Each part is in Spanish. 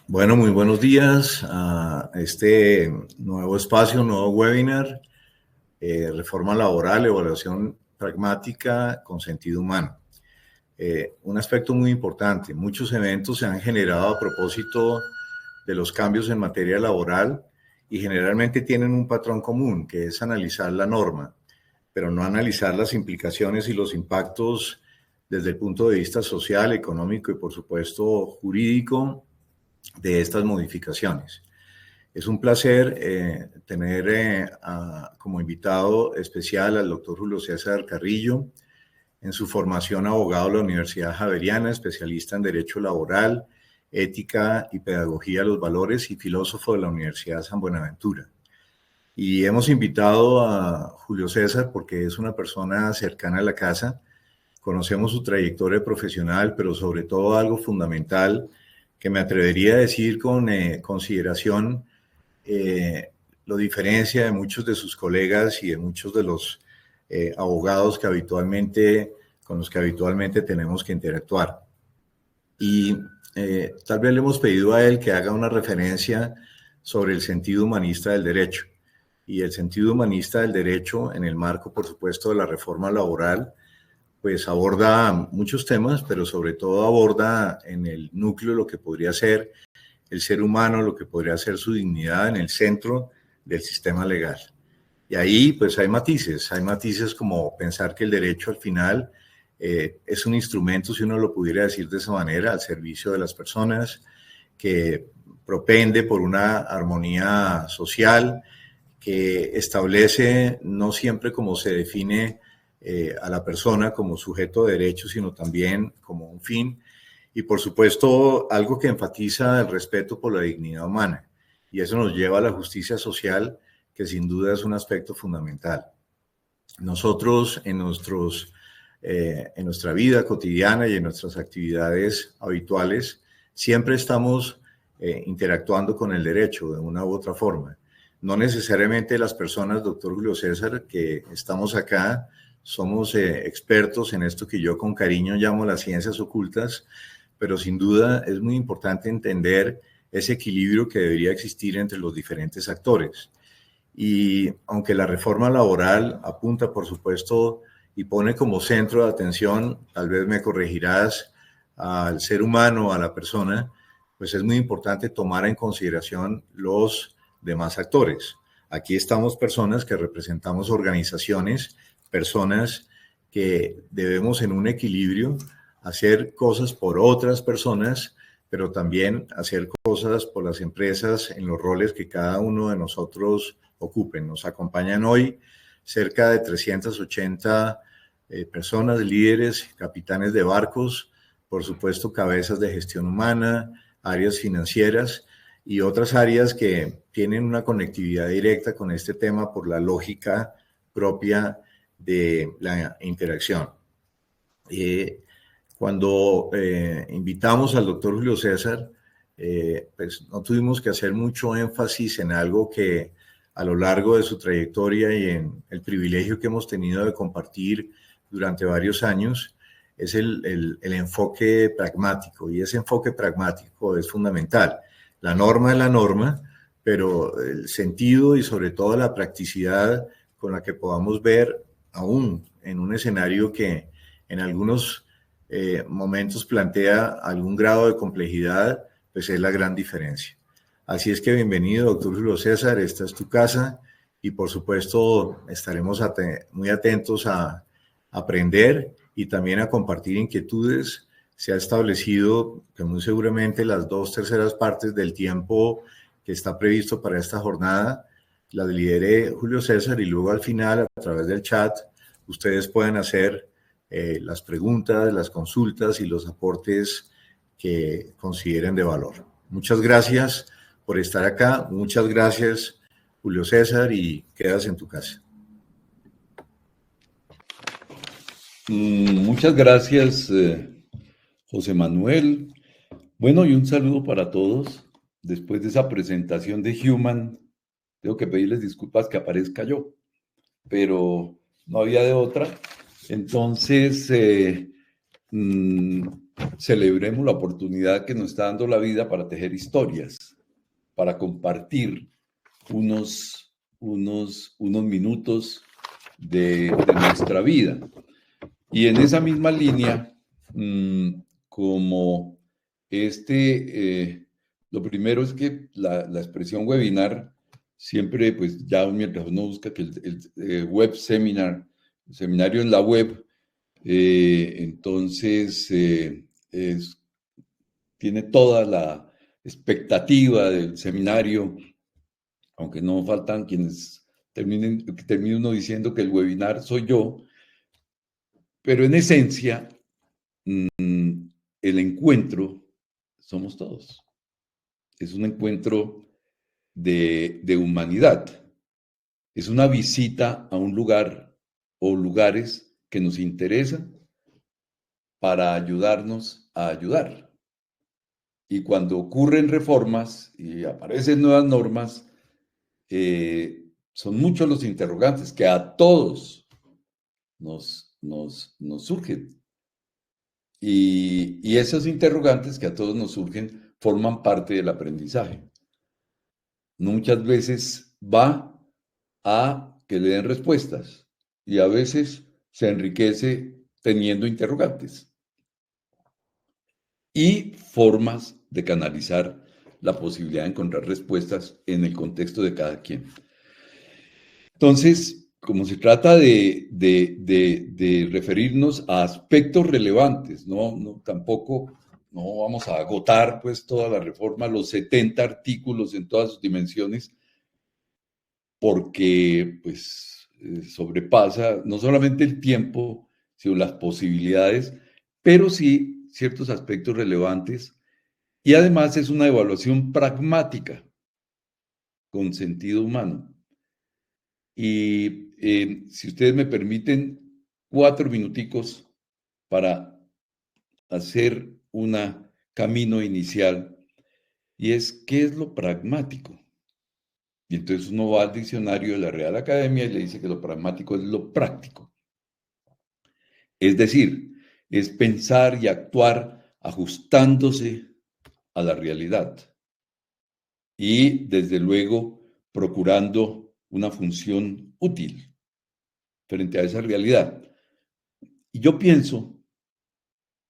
Bueno, muy buenos días a este nuevo espacio, nuevo webinar, Reforma Laboral, Evaluación Pragmática con Sentido Humano. Un aspecto muy importante, muchos eventos se han generado a propósito de los cambios en materia laboral y generalmente tienen un patrón común, que es analizar la norma, pero no analizar las implicaciones y los impactos desde el punto de vista social, económico y por supuesto jurídico de estas modificaciones. Es un placer tener como invitado especial al doctor Julio César Carrillo, en su formación abogado de la Universidad Javeriana, especialista en Derecho Laboral, Ética y Pedagogía de los Valores y filósofo de la Universidad San Buenaventura. Y hemos invitado a Julio César porque es una persona cercana a la casa, conocemos su trayectoria profesional, pero sobre todo algo fundamental que me atrevería a decir con consideración lo diferencia de muchos de sus colegas y de muchos de los abogados que con los que habitualmente tenemos que interactuar. Y tal vez le hemos pedido a él que haga una referencia sobre el sentido humanista del derecho. Y el sentido humanista del derecho, en el marco, por supuesto, de la reforma laboral, pues aborda muchos temas, pero sobre todo aborda en el núcleo lo que podría ser el ser humano, lo que podría ser su dignidad en el centro del sistema legal. Y ahí pues hay matices como pensar que el derecho al final es un instrumento, si uno lo pudiera decir de esa manera, al servicio de las personas, que propende por una armonía social, que establece no siempre como se define a la persona como sujeto de derecho, sino también como un fin. Y por supuesto, algo que enfatiza el respeto por la dignidad humana. Y eso nos lleva a la justicia social, que sin duda es un aspecto fundamental. Nosotros en nuestra vida cotidiana y en nuestras actividades habituales, siempre estamos interactuando con el derecho de una u otra forma. No necesariamente las personas, doctor Julio César, que estamos acá, somos expertos en esto que yo con cariño llamo las ciencias ocultas, pero sin duda es muy importante entender ese equilibrio que debería existir entre los diferentes actores. Y aunque la reforma laboral apunta, por supuesto, y pone como centro de atención, tal vez me corregirás, al ser humano, a la persona, pues es muy importante tomar en consideración los demás actores. Aquí estamos personas que representamos organizaciones, personas que debemos en un equilibrio hacer cosas por otras personas, pero también hacer cosas por las empresas en los roles que cada uno de nosotros ocupen. Nos acompañan hoy cerca de 380 personas, líderes, capitanes de barcos, por supuesto cabezas de gestión humana, áreas financieras y otras áreas que tienen una conectividad directa con este tema por la lógica propia de la interacción. Cuando invitamos al doctor Julio César, pues no tuvimos que hacer mucho énfasis en algo que a lo largo de su trayectoria y en el privilegio que hemos tenido de compartir durante varios años, es el enfoque pragmático, y ese enfoque pragmático es fundamental. La norma es la norma, pero el sentido y sobre todo la practicidad con la que podamos ver aún en un escenario que en algunos momentos plantea algún grado de complejidad, pues es la gran diferencia. Así es que bienvenido, doctor Julio César, esta es tu casa y por supuesto estaremos muy atentos a aprender y también a compartir inquietudes. Se ha establecido que muy seguramente las 2/3 partes del tiempo que está previsto para esta jornada las lidere Julio César y luego al final a través del chat ustedes pueden hacer las preguntas, las consultas y los aportes que consideren de valor. Muchas gracias por estar acá. Muchas gracias, Julio César, y quedas en tu casa. Muchas gracias, José Manuel. Bueno, y un saludo para todos. Después de esa presentación de Human, tengo que pedirles disculpas que aparezca yo, pero no había de otra. Entonces, celebremos la oportunidad que nos está dando la vida para tejer historias, para compartir unos minutos de nuestra vida. Y en esa misma línea, como lo primero es que la expresión webinar siempre, pues ya mientras uno busca que el web seminar, el seminario en la web, entonces tiene toda la expectativa del seminario, aunque no faltan quienes termine uno diciendo que el webinar soy yo, pero en esencia, el encuentro somos todos. Es un encuentro de humanidad. Es una visita a un lugar o lugares que nos interesan para ayudarnos a ayudar. Y cuando ocurren reformas y aparecen nuevas normas, son muchos los interrogantes que a todos nos surgen. Y esos interrogantes que a todos nos surgen forman parte del aprendizaje. Muchas veces va a que le den respuestas y a veces se enriquece teniendo interrogantes y formas de canalizar la posibilidad de encontrar respuestas en el contexto de cada quien. Entonces, como se trata de referirnos a aspectos relevantes, tampoco no vamos a agotar pues toda la reforma, los 70 artículos en todas sus dimensiones, porque pues sobrepasa no solamente el tiempo, sino las posibilidades, pero sí ciertos aspectos relevantes, y además es una evaluación pragmática, con sentido humano. Y si ustedes me permiten 4 minuticos para hacer un camino inicial, y es, ¿qué es lo pragmático? Y entonces uno va al diccionario de la Real Academia y le dice que lo pragmático es lo práctico. Es decir, es pensar y actuar ajustándose a la realidad. Y desde luego procurando una función útil frente a esa realidad. Y yo pienso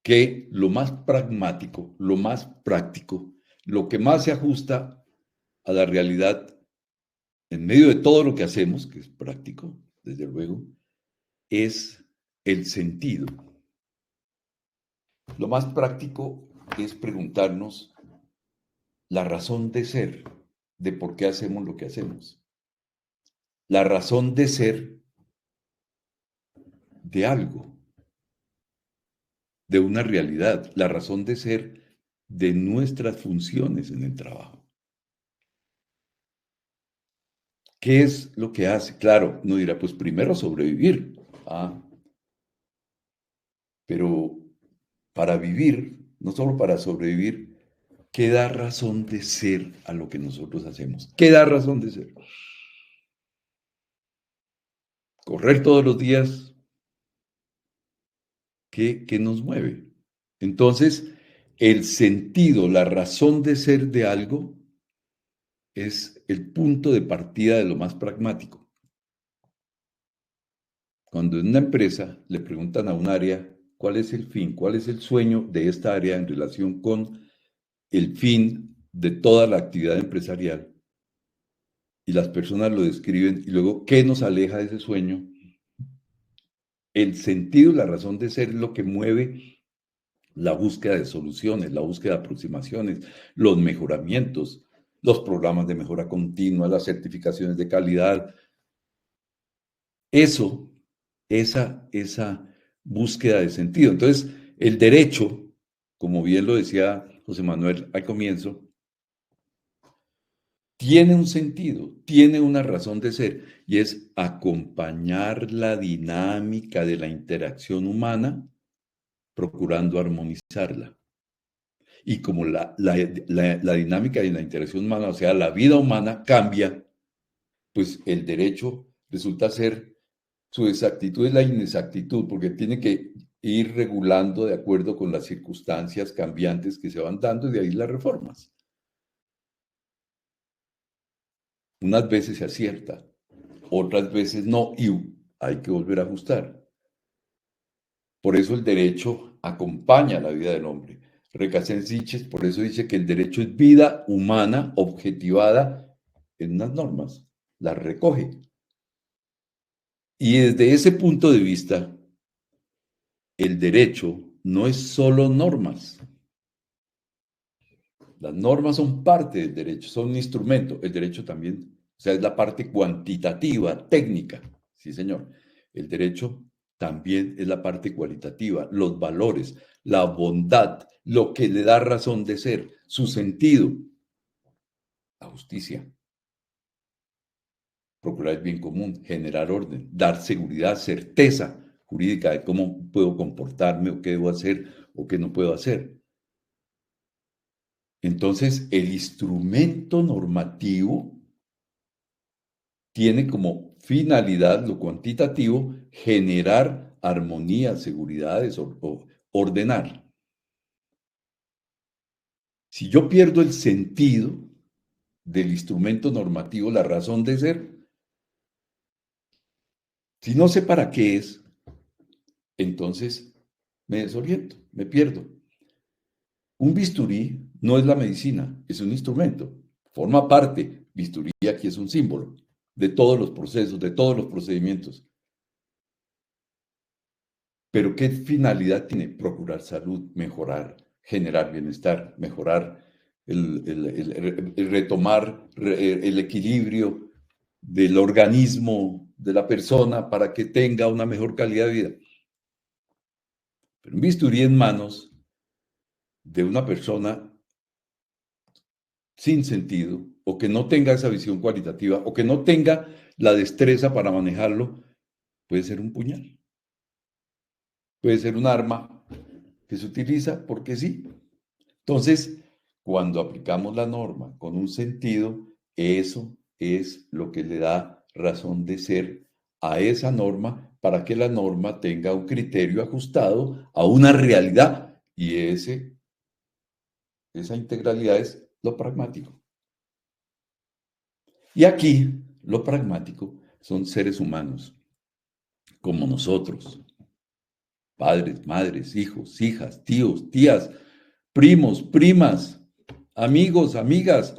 que lo más pragmático, lo más práctico, lo que más se ajusta a la realidad en medio de todo lo que hacemos, que es práctico, desde luego, es el sentido. Lo más práctico es preguntarnos la razón de ser, de por qué hacemos lo que hacemos. La razón de ser de algo, de una realidad, la razón de ser de nuestras funciones en el trabajo. ¿Qué es lo que hace? Claro, uno dirá, pues primero sobrevivir. Pero para vivir, no solo para sobrevivir, ¿qué da razón de ser a lo que nosotros hacemos? ¿Qué da razón de ser? Correr todos los días, ¿qué nos mueve? Entonces, el sentido, la razón de ser de algo es el punto de partida de lo más pragmático. Cuando en una empresa le preguntan a un área cuál es el fin, cuál es el sueño de esta área en relación con el fin de toda la actividad empresarial, y las personas lo describen, y luego, ¿qué nos aleja de ese sueño? El sentido, la razón de ser es lo que mueve la búsqueda de soluciones, la búsqueda de aproximaciones, los mejoramientos, los programas de mejora continua, las certificaciones de calidad. Esa búsqueda de sentido. Entonces, el derecho, como bien lo decía José Manuel al comienzo, tiene un sentido, tiene una razón de ser, y es acompañar la dinámica de la interacción humana, procurando armonizarla. Y como la dinámica de la interacción humana, o sea, la vida humana cambia, pues el derecho resulta ser, su exactitud es la inexactitud, porque tiene que ir regulando de acuerdo con las circunstancias cambiantes que se van dando, y de ahí las reformas. Unas veces se acierta, otras veces no, y hay que volver a ajustar. Por eso el derecho acompaña la vida del hombre. Recasens por eso dice que el derecho es vida humana objetivada en unas normas, las recoge. Y desde ese punto de vista, el derecho no es solo normas. Las normas son parte del derecho, son un instrumento. El derecho también, o sea, es la parte cuantitativa, técnica. Sí, señor. El derecho también es la parte cualitativa, los valores, la bondad, lo que le da razón de ser, su sentido, la justicia, procurar el bien común, generar orden, dar seguridad, certeza jurídica de cómo puedo comportarme o qué debo hacer o qué no puedo hacer. Entonces, el instrumento normativo tiene como finalidad, lo cuantitativo, generar armonía, seguridades o ordenar. Si yo pierdo el sentido del instrumento normativo, la razón de ser, si no sé para qué es, entonces me desoriento, me pierdo. Un bisturí no es la medicina, es un instrumento, forma parte, bisturí aquí es un símbolo de todos los procesos, de todos los procedimientos. Pero ¿qué finalidad tiene? Procurar salud, mejorar, generar bienestar, mejorar, retomar el equilibrio del organismo de la persona para que tenga una mejor calidad de vida. Pero un bisturí en manos de una persona sin sentido, o que no tenga esa visión cualitativa, o que no tenga la destreza para manejarlo, puede ser un puñal. Puede ser un arma que se utiliza porque sí. Entonces, cuando aplicamos la norma con un sentido, eso es lo que le da razón de ser a esa norma para que la norma tenga un criterio ajustado a una realidad, y esa integralidad es lo pragmático. Y aquí, lo pragmático son seres humanos, como nosotros, padres, madres, hijos, hijas, tíos, tías, primos, primas, amigos, amigas,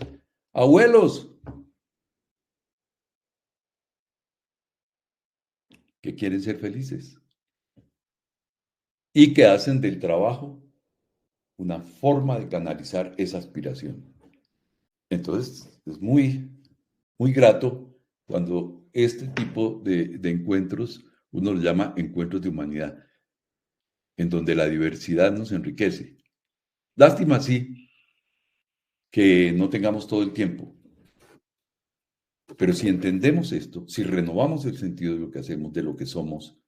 abuelos, que quieren ser felices y que hacen del trabajo una forma de canalizar esa aspiración. Entonces, es muy, muy grato cuando este tipo de encuentros, uno los llama encuentros de humanidad, en donde la diversidad nos enriquece. Lástima, sí, que no tengamos todo el tiempo. Pero si entendemos esto, si renovamos el sentido de lo que hacemos, de lo que somos,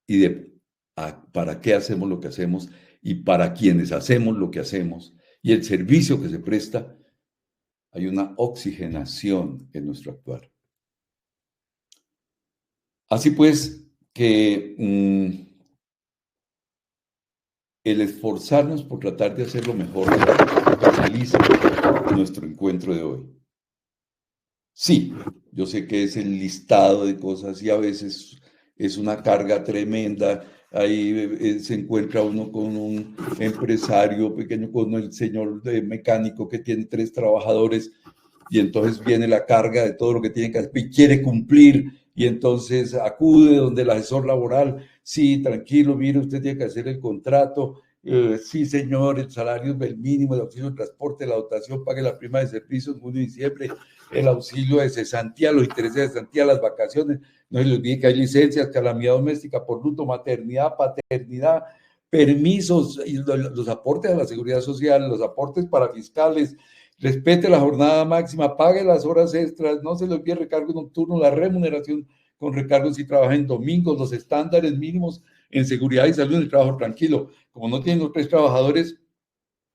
y de para qué hacemos lo que hacemos, y para quienes hacemos lo que hacemos, y el servicio que se presta, hay una oxigenación en nuestro actuar. Así pues, que el esforzarnos por tratar de hacerlo mejor canaliza nuestro encuentro de hoy. Sí, yo sé que es el listado de cosas y a veces es una carga tremenda. Ahí se encuentra uno con un empresario pequeño, con el señor mecánico que tiene 3 trabajadores, y entonces viene la carga de todo lo que tiene que hacer y quiere cumplir, y entonces acude donde el asesor laboral. Sí, tranquilo, mire, usted tiene que hacer el contrato. Sí, señor, el salario es el mínimo, el auxilio de transporte, la dotación, pague la prima de servicios en junio y diciembre, el auxilio de cesantía, los intereses de cesantía, las vacaciones. No se les olvide que hay licencias, calamidad doméstica por luto, maternidad, paternidad, permisos, y los aportes a la seguridad social, los aportes para fiscales. Respete la jornada máxima, pague las horas extras, no se le olvide recargo nocturno, la remuneración con recargos si trabaja en domingos, los estándares mínimos en seguridad y salud en el trabajo. Tranquilo, como no tienen los 3 trabajadores,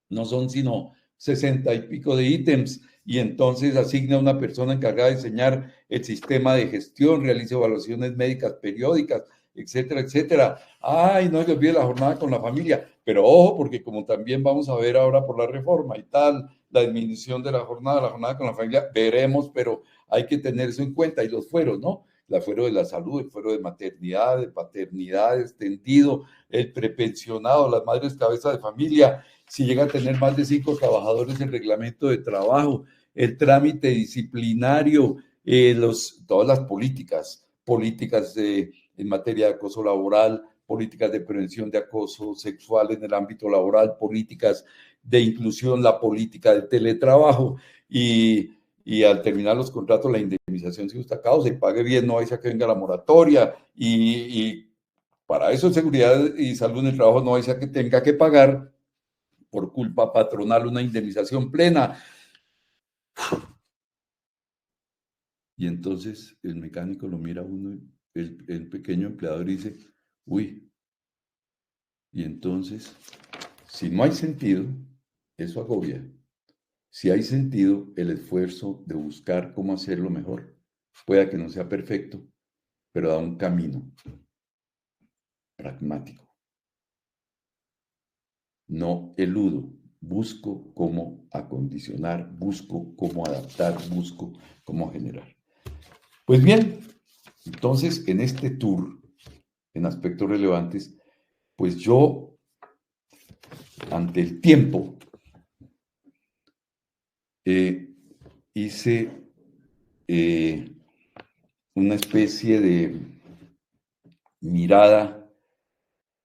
no son sino 60 y pico de ítems, y entonces asigna a una persona encargada de diseñar el sistema de gestión, realiza evaluaciones médicas periódicas, etcétera, etcétera. Ay, no se olvide la jornada con la familia, pero ojo, porque como también vamos a ver ahora por la reforma y tal, la disminución de la jornada con la familia, veremos, pero hay que tener eso en cuenta. Y los fueros, ¿no? El fuero de la salud, el fuero de maternidad, de paternidad extendido, el prepensionado, las madres cabeza de familia, si llega a tener más de 5 trabajadores, el reglamento de trabajo, el trámite disciplinario, todas las políticas en materia de acoso laboral, políticas de prevención de acoso sexual en el ámbito laboral, políticas de inclusión, la política de teletrabajo y al terminar los contratos, la indemnización si justa causa y pague bien, no hay que venga la moratoria y para eso seguridad y salud en el trabajo no hay que tenga que pagar por culpa patronal una indemnización plena. Y entonces el mecánico lo mira a uno, el pequeño empleador y dice, uy, y entonces, si no hay sentido, eso agobia. Si hay sentido, el esfuerzo de buscar cómo hacerlo mejor, pueda que no sea perfecto, pero da un camino pragmático. No eludo, busco cómo acondicionar, busco cómo adaptar, busco cómo generar. Pues bien, entonces en este tour, en aspectos relevantes, pues yo, ante el tiempo, hice una especie de mirada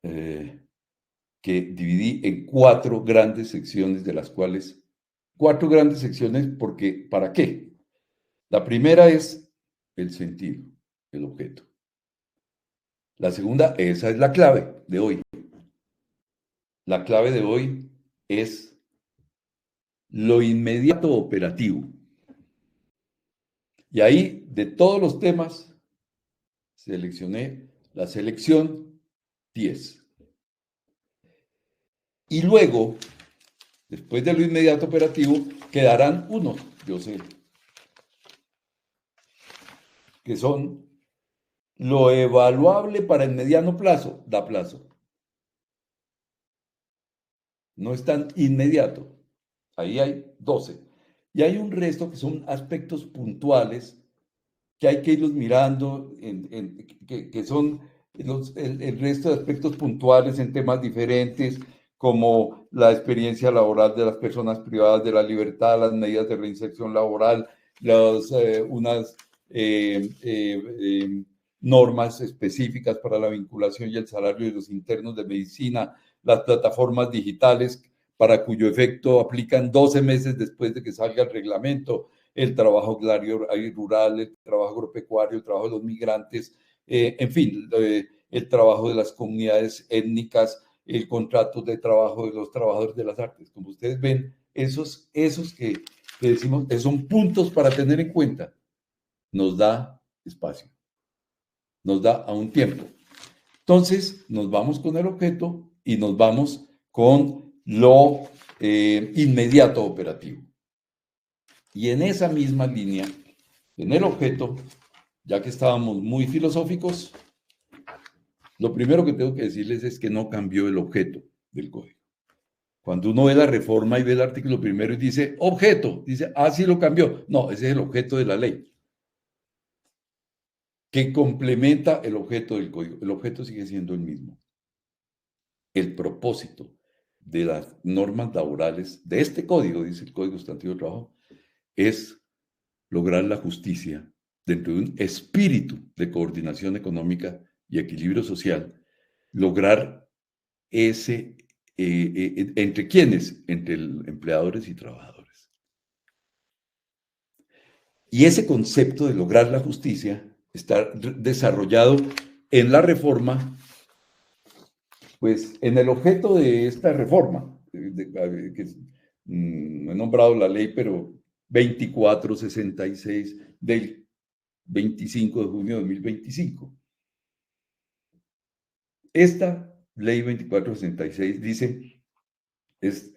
que dividí en 4 grandes secciones, de las cuales 4 grandes secciones, porque ¿para qué? La primera es el sentido, el objeto. La segunda, esa es la clave de hoy. La clave de hoy es lo inmediato operativo. Y ahí, de todos los temas, seleccioné la selección 10. Y luego, después de lo inmediato operativo, quedarán unos, yo sé, que son lo evaluable para el mediano plazo, da plazo. No es tan inmediato. Ahí hay 12. Y hay un resto que son aspectos puntuales que hay que irlos mirando, que son el resto de aspectos puntuales en temas diferentes, como la experiencia laboral de las personas privadas de la libertad, las medidas de reinserción laboral, unas normas específicas para la vinculación y el salario de los internos de medicina, las plataformas digitales para cuyo efecto aplican 12 meses después de que salga el reglamento, el trabajo agrario y rural, el trabajo agropecuario, el trabajo de los migrantes, en fin, el trabajo de las comunidades étnicas, el contrato de trabajo de los trabajadores de las artes. Como ustedes ven, esos que decimos, son puntos para tener en cuenta. Nos da espacio, nos da a un tiempo. Entonces, nos vamos con el objeto y nos vamos con lo inmediato operativo. Y en esa misma línea, en el objeto, ya que estábamos muy filosóficos, lo primero que tengo que decirles es que no cambió el objeto del código. Cuando uno ve la reforma y ve el artículo primero y dice objeto, dice, sí lo cambió. No, ese es el objeto de la ley, que complementa el objeto del código. El objeto sigue siendo el mismo. El propósito de las normas laborales de este código, dice el Código Sustantivo del Trabajo, es lograr la justicia dentro de un espíritu de coordinación económica y equilibrio social, lograr ese, ¿entre quiénes? Entre empleadores y trabajadores. Y ese concepto de lograr la justicia está desarrollado en la reforma, pues en el objeto de esta reforma, que no he nombrado la ley, pero 2466 del 25 de junio de 2025. Esta ley 2466 dice, es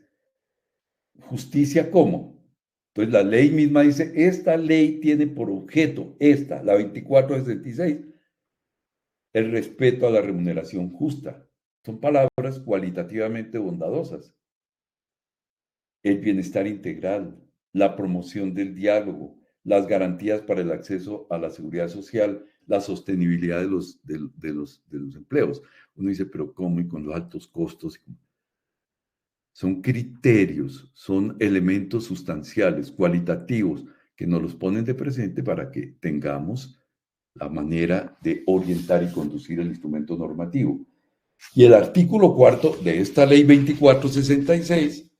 justicia ¿cómo? Entonces la ley misma dice, esta ley tiene por objeto, la 2466, el respeto a la remuneración justa. Son palabras cualitativamente bondadosas. El bienestar integral, la promoción del diálogo, las garantías para el acceso a la seguridad social, la sostenibilidad de los empleos. Uno dice, pero ¿cómo? Y con los altos costos. Son criterios, son elementos sustanciales, cualitativos, que nos los ponen de presente para que tengamos la manera de orientar y conducir el instrumento normativo. Y el artículo 4 de esta ley 2466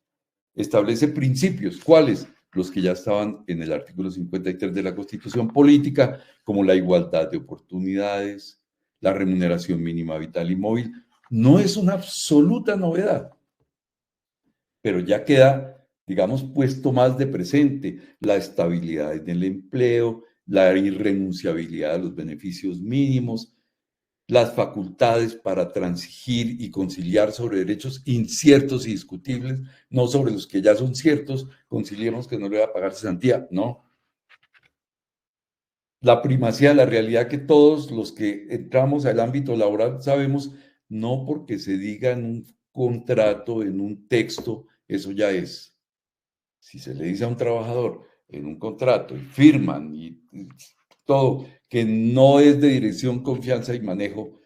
establece principios. ¿Cuáles? Los que ya estaban en el artículo 53 de la Constitución Política, como la igualdad de oportunidades, la remuneración mínima vital y móvil. No es una absoluta novedad, pero ya queda, digamos, puesto más de presente la estabilidad en el empleo, la irrenunciabilidad de los beneficios mínimos, las facultades para transigir y conciliar sobre derechos inciertos y discutibles, no sobre los que ya son ciertos, conciliemos que no le va a pagar cesantía, no. La primacía de la realidad que todos los que entramos al ámbito laboral sabemos, no porque se diga en un contrato, en un texto, eso ya es. Si se le dice a un trabajador en un contrato y firman y todo, que no es de dirección, confianza y manejo,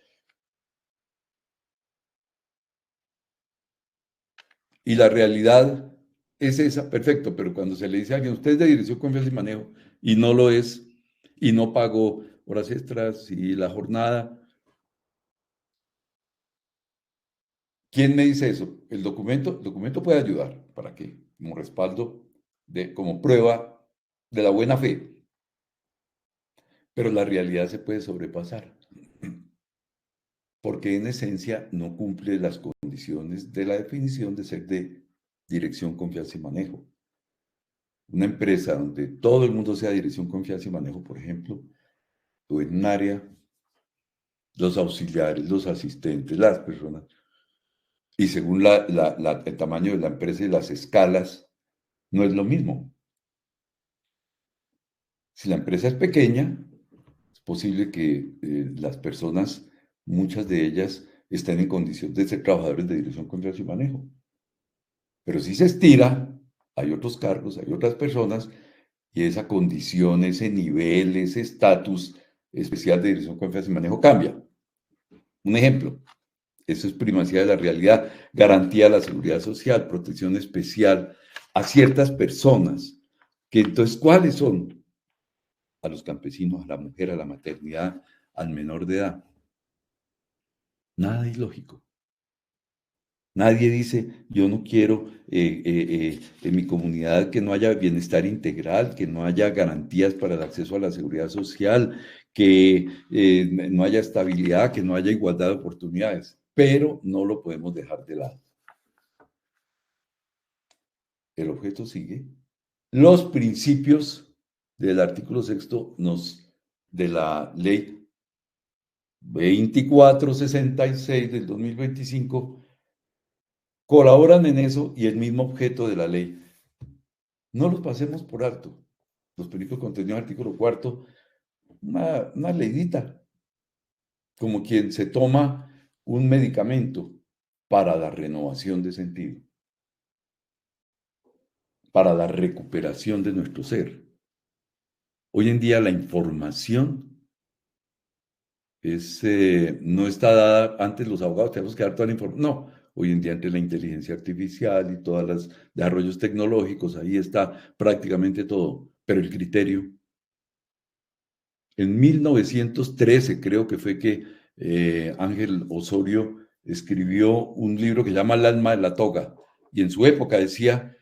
y la realidad es esa, perfecto, pero cuando se le dice a alguien, usted es de dirección, confianza y manejo, y no lo es, y no pagó horas extras y la jornada, ¿quién me dice eso? El documento puede ayudar, ¿para qué? Como respaldo, como prueba de la buena fe, pero la realidad se puede sobrepasar, porque en esencia no cumple las condiciones de la definición de ser de dirección, confianza y manejo. Una empresa donde todo el mundo sea dirección, confianza y manejo, por ejemplo, o en un área, los auxiliares, los asistentes, las personas, y según el tamaño de la empresa y las escalas, no es lo mismo. Si la empresa es pequeña, es posible que las personas, muchas de ellas, estén en condición de ser trabajadores de dirección, confianza y manejo. Pero si se estira, hay otros cargos, hay otras personas, y esa condición, ese nivel, ese estatus especial de dirección, confianza y manejo cambia. Un ejemplo, eso es primacía de la realidad, garantía de la seguridad social, protección especial a ciertas personas, que entonces, ¿cuáles son? A los campesinos, a la mujer, a la maternidad, al menor de edad. Nada ilógico. Nadie dice, yo no quiero en mi comunidad que no haya bienestar integral, que no haya garantías para el acceso a la seguridad social, que no haya estabilidad, que no haya igualdad de oportunidades, pero no lo podemos dejar de lado. El objeto sigue. Los principios del artículo 6 de la ley 2466 del 2025 colaboran en eso y el mismo objeto de la ley. No los pasemos por alto. Los principios contenidos en el artículo 4, una leidita, como quien se toma un medicamento para la renovación de sentido, para la recuperación de nuestro ser. Hoy en día la información no está dada. Antes los abogados teníamos que dar toda la información. No, hoy en día entre la inteligencia artificial y todos los desarrollos tecnológicos, ahí está prácticamente todo. Pero el criterio. En 1913 creo que fue que Ángel Osorio escribió un libro que se llama El alma de la toga. Y en su época decía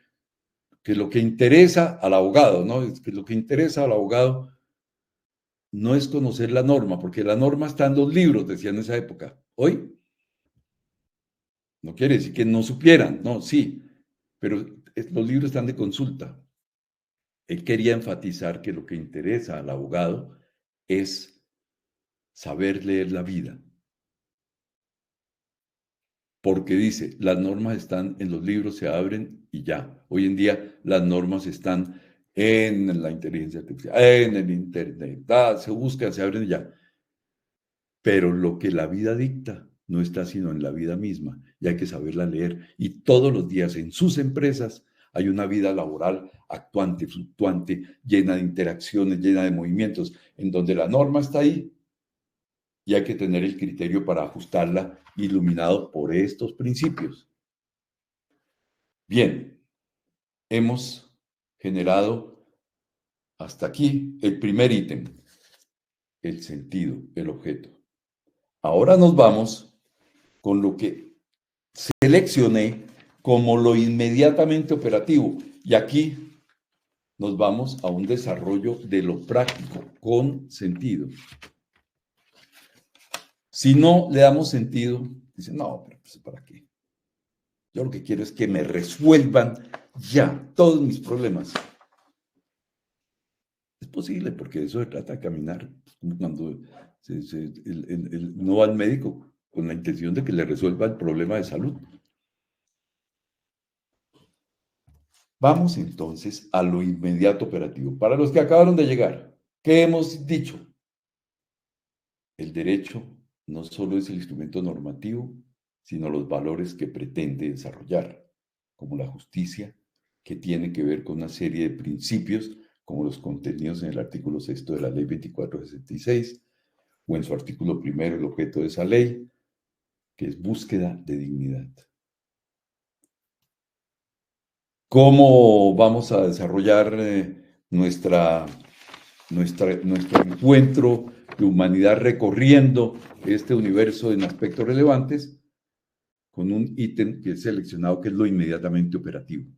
que lo que interesa al abogado, ¿no? Es que lo que interesa al abogado no es conocer la norma, porque la norma está en los libros, decía en esa época. Hoy no quiere decir que no supieran, no, sí, pero los libros están de consulta. Él quería enfatizar que lo que interesa al abogado es saber leer la vida. Porque dice, las normas están en los libros, se abren y ya. Hoy en día las normas están en la inteligencia artificial, en el internet, se buscan, se abren y ya. pero lo que la vida dicta no está sino en la vida misma y hay que saberla leer. Y todos los días en sus empresas hay una vida laboral actuante, fluctuante, llena de interacciones, llena de movimientos, en donde la norma está ahí y hay que tener el criterio para ajustarla, iluminado por estos principios. Bien, hemos generado hasta aquí el primer ítem, el sentido, el objeto. Ahora nos vamos con lo que seleccioné como lo inmediatamente operativo. Y aquí nos vamos a un desarrollo de lo práctico, con sentido. Si no le damos sentido, dicen, no, pero pues, ¿para qué? Yo lo que quiero es que me resuelvan ya todos mis problemas. Es posible, porque de eso se trata de caminar. Como cuando no va al médico con la intención de que le resuelva el problema de salud. Vamos entonces a lo inmediato operativo. Para los que acabaron de llegar, ¿qué hemos dicho? El derecho no solo es el instrumento normativo, sino los valores que pretende desarrollar, como la justicia, que tiene que ver con una serie de principios, como los contenidos en el artículo 6 de la Ley 2466, o en su artículo 1, el objeto de esa ley, que es búsqueda de dignidad. ¿Cómo vamos a desarrollar nuestro encuentro de humanidad recorriendo este universo en aspectos relevantes? Con un ítem que es seleccionado, que es lo inmediatamente operativo.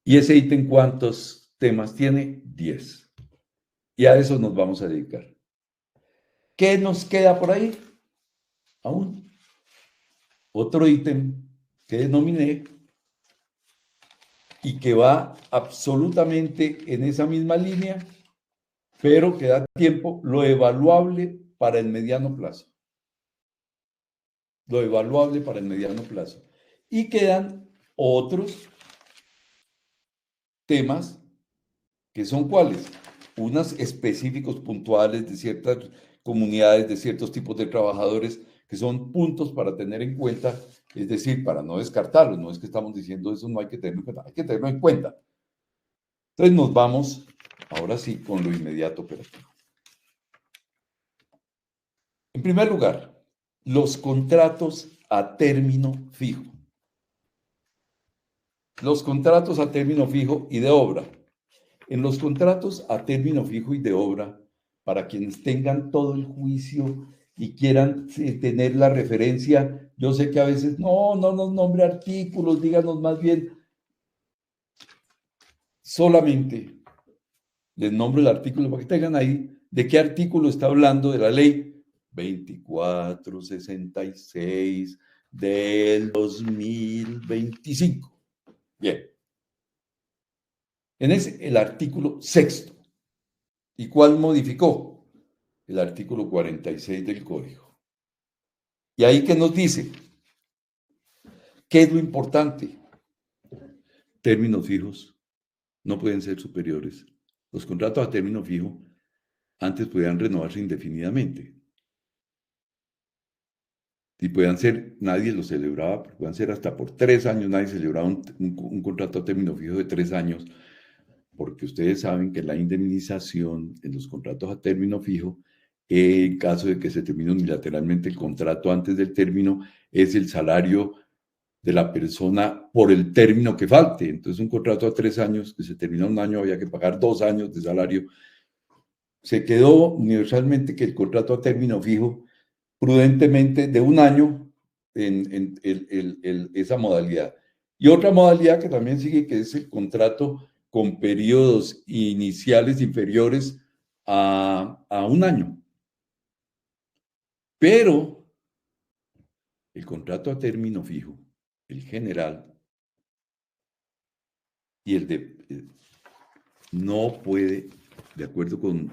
¿Y ese ítem cuántos temas tiene? 10. Y a eso nos vamos a dedicar. ¿Qué nos queda por ahí? Aún. Otro ítem que denominé y que va absolutamente en esa misma línea, pero que da tiempo, lo evaluable para el mediano plazo. Lo evaluable para el mediano plazo. Y quedan otros temas que son ¿cuáles? Unos específicos puntuales de ciertas comunidades, de ciertos tipos de trabajadores, que son puntos para tener en cuenta, es decir, para no descartarlos. No es que estamos diciendo eso, no hay que tenerlo en cuenta, hay que tenerlo en cuenta. Entonces nos vamos, ahora sí, con lo inmediato operativo. En primer lugar, los contratos a término fijo. Los contratos a término fijo y de obra. En los contratos a término fijo y de obra, para quienes tengan todo el juicio y quieran tener la referencia, yo sé que a veces no nos nombre artículos, díganos más bien, solamente les nombro el artículo para que tengan ahí de qué artículo está hablando de la ley 2466 del 2025. Bien. El artículo 6. ¿Y cuál modificó? El artículo 46 del Código. ¿Y ahí qué nos dice? ¿Qué es lo importante? Términos fijos no pueden ser superiores. Los contratos a término fijo antes podían renovarse indefinidamente. Y podían ser, nadie lo celebraba, pero podían ser hasta por 3 años, nadie celebraba un contrato a término fijo de 3 años, porque ustedes saben que la indemnización en los contratos a término fijo, en caso de que se termine unilateralmente el contrato antes del término, es el salario de la persona por el término que falte. Entonces, un contrato a 3 años, que se termina 1 año, había que pagar 2 años de salario. Se quedó universalmente que el contrato a término fijo, prudentemente, de 1 año en esa modalidad. Y otra modalidad que también sigue, que es el contrato con periodos iniciales inferiores a 1 año. Pero el contrato a término fijo, el general, y el de no puede, de acuerdo con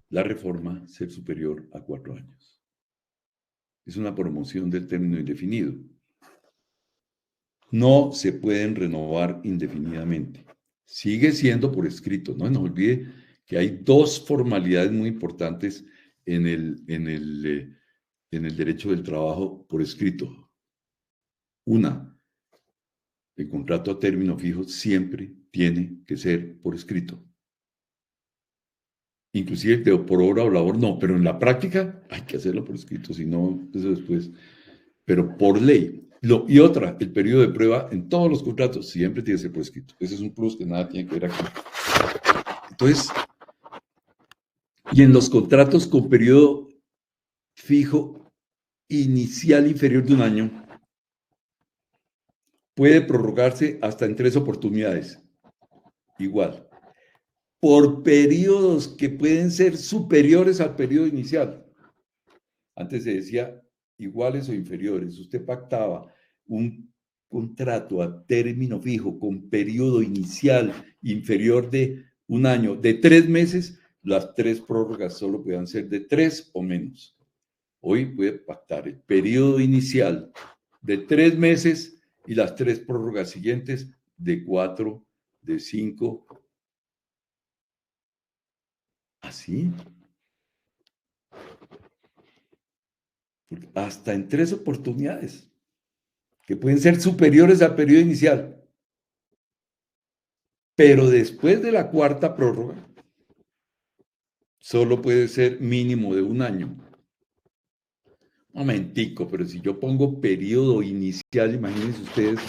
la reforma, ser superior a 4 años. Es una promoción del término indefinido. No se pueden renovar indefinidamente. Sigue siendo por escrito. No se nos olvide que hay 2 formalidades muy importantes en el derecho del trabajo por escrito. Una, el contrato a término fijo siempre tiene que ser por escrito. Inclusive por hora o labor no, pero en la práctica hay que hacerlo por escrito, si no, eso después. Pero por ley. Y otra, el periodo de prueba en todos los contratos siempre tiene que ser por escrito. Ese es un plus que nada tiene que ver aquí. Entonces, y en los contratos con periodo fijo inicial inferior de un año, puede prorrogarse hasta en 3 oportunidades. Igual. Por periodos que pueden ser superiores al periodo inicial. Antes se decía iguales o inferiores. Usted pactaba un contrato a término fijo con periodo inicial inferior de un año, de 3 meses, las 3 prórrogas solo podían ser de 3 o menos. Hoy puede pactar el periodo inicial de 3 meses y las 3 prórrogas siguientes de 4, de 5. ¿Así? Hasta en 3 oportunidades, que pueden ser superiores al periodo inicial. Pero después de la 4ª prórroga, solo puede ser mínimo de un año. Momentico, pero si yo pongo periodo inicial, imagínense ustedes,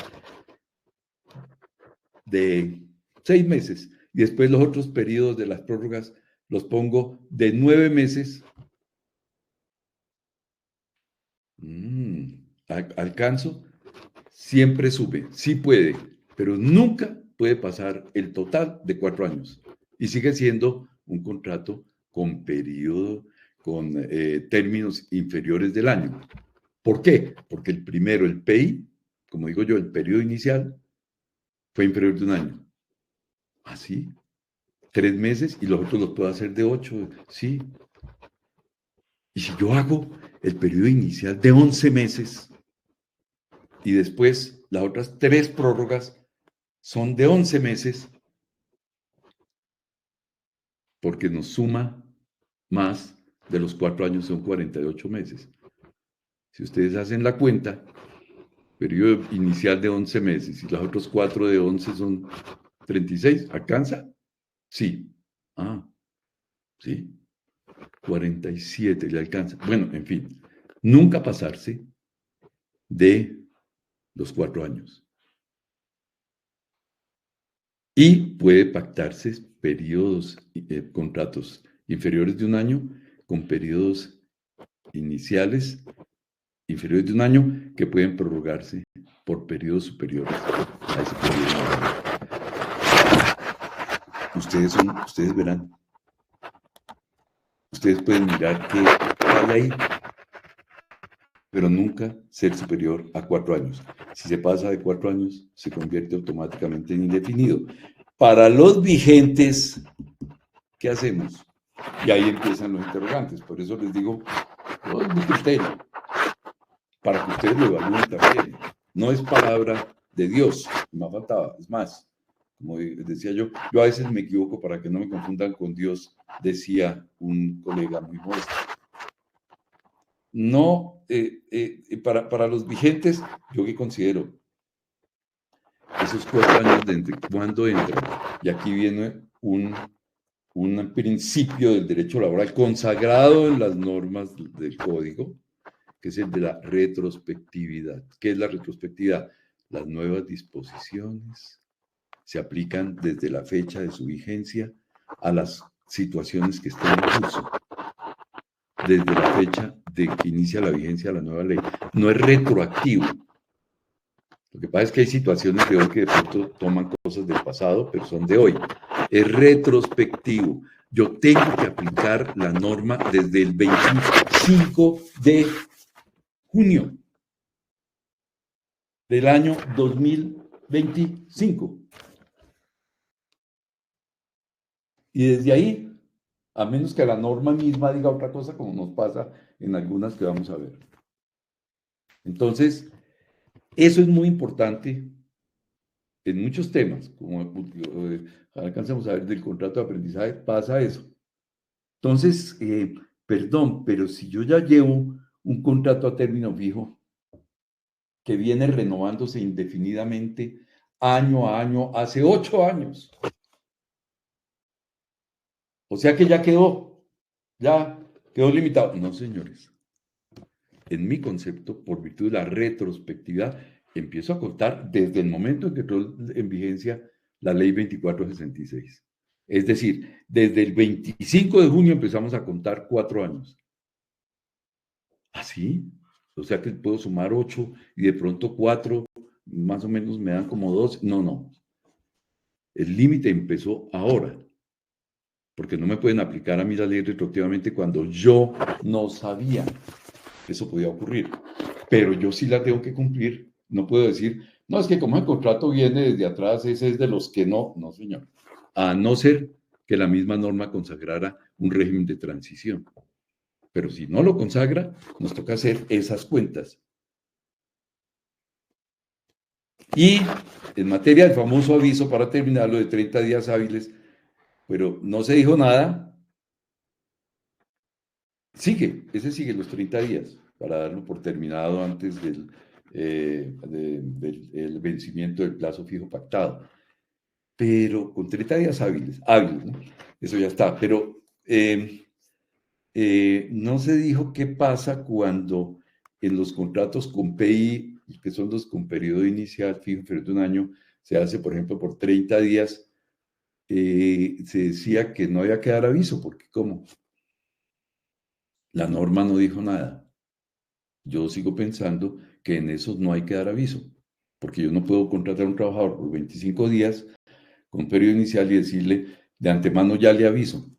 de 6 meses, y después los otros periodos de las prórrogas los pongo de 9 meses. ¿Alcanzo? Siempre sube, sí puede, pero nunca puede pasar el total de 4 años. Y sigue siendo un contrato con periodo, con términos inferiores del año. ¿Por qué? Porque el primero, el PI, como digo yo, el periodo inicial, fue inferior de un año. ¿Así? 3 meses y los otros los puedo hacer de 8, sí. Y si yo hago el periodo inicial de 11 meses y después las otras 3 prórrogas son de 11 meses, porque nos suma más de los 4 años, son 48 meses. Si ustedes hacen la cuenta, periodo inicial de 11 meses y los otros 4 de 11 son 36, ¿alcanza? Sí. Sí. 47 le alcanza. Bueno, en fin, nunca pasarse de los 4 años. Y puede pactarse periodos, contratos inferiores de un año con periodos iniciales inferiores de un año que pueden prorrogarse por periodos superiores a ese periodo. Ustedes verán. Ustedes pueden mirar qué hay ahí, pero nunca ser superior a 4 años. Si se pasa de 4 años, se convierte automáticamente en indefinido. Para los vigentes, ¿qué hacemos? Y ahí empiezan los interrogantes. Por eso les digo, todo es mi criterio, para que ustedes lo evalúen también. No es palabra de Dios, me faltaba. Es más, como decía yo a veces me equivoco para que no me confundan con Dios, decía un colega muy modesto. No, para los vigentes, yo que considero esos 4 años de entre cuando entran, y aquí viene un principio del derecho laboral consagrado en las normas del código, que es el de la retrospectividad. ¿Qué es la retrospectividad? Las nuevas disposiciones se aplican desde la fecha de su vigencia a las situaciones que estén en curso, desde la fecha de que inicia la vigencia de la nueva ley. No es retroactivo. Lo que pasa es que hay situaciones de hoy que de pronto toman cosas del pasado, pero son de hoy. Es retrospectivo. Yo tengo que aplicar la norma desde el 25 de junio del año 2025. Y desde ahí, a menos que la norma misma diga otra cosa, como nos pasa en algunas que vamos a ver. Entonces, eso es muy importante en muchos temas, como alcanzamos a ver del contrato de aprendizaje, pasa eso. Entonces, Perdón, pero si yo ya llevo un contrato a término fijo que viene renovándose indefinidamente año a año, hace 8 años. O sea que ya quedó limitado. No, señores. En mi concepto, por virtud de la retrospectividad, empiezo a contar desde el momento en que entró en vigencia la ley 2466. Es decir, desde el 25 de junio empezamos a contar 4 años. ¿Así? O sea que puedo sumar 8 y de pronto 4, más o menos me dan como 2. No. El límite empezó ahora, porque no me pueden aplicar a mí la ley retroactivamente cuando yo no sabía que eso podía ocurrir. Pero yo sí la tengo que cumplir. No puedo decir, no, es que como el contrato viene desde atrás, ese es de los que no. No, señor. A no ser que la misma norma consagrara un régimen de transición. Pero si no lo consagra, nos toca hacer esas cuentas. Y en materia del famoso aviso, para terminarlo, de 30 días hábiles, pero no se dijo nada. Ese sigue los 30 días, para darlo por terminado antes del vencimiento del plazo fijo pactado. Pero con 30 días hábiles, ¿no? Eso ya está. Pero no se dijo qué pasa cuando en los contratos con PI, que son los con periodo inicial fijo inferior de un año, se hace, por ejemplo, por 30 días, se decía que no había que dar aviso, porque ¿cómo? La norma no dijo nada. Yo sigo pensando que en eso no hay que dar aviso, porque yo no puedo contratar a un trabajador por 25 días con periodo inicial y decirle de antemano ya le aviso,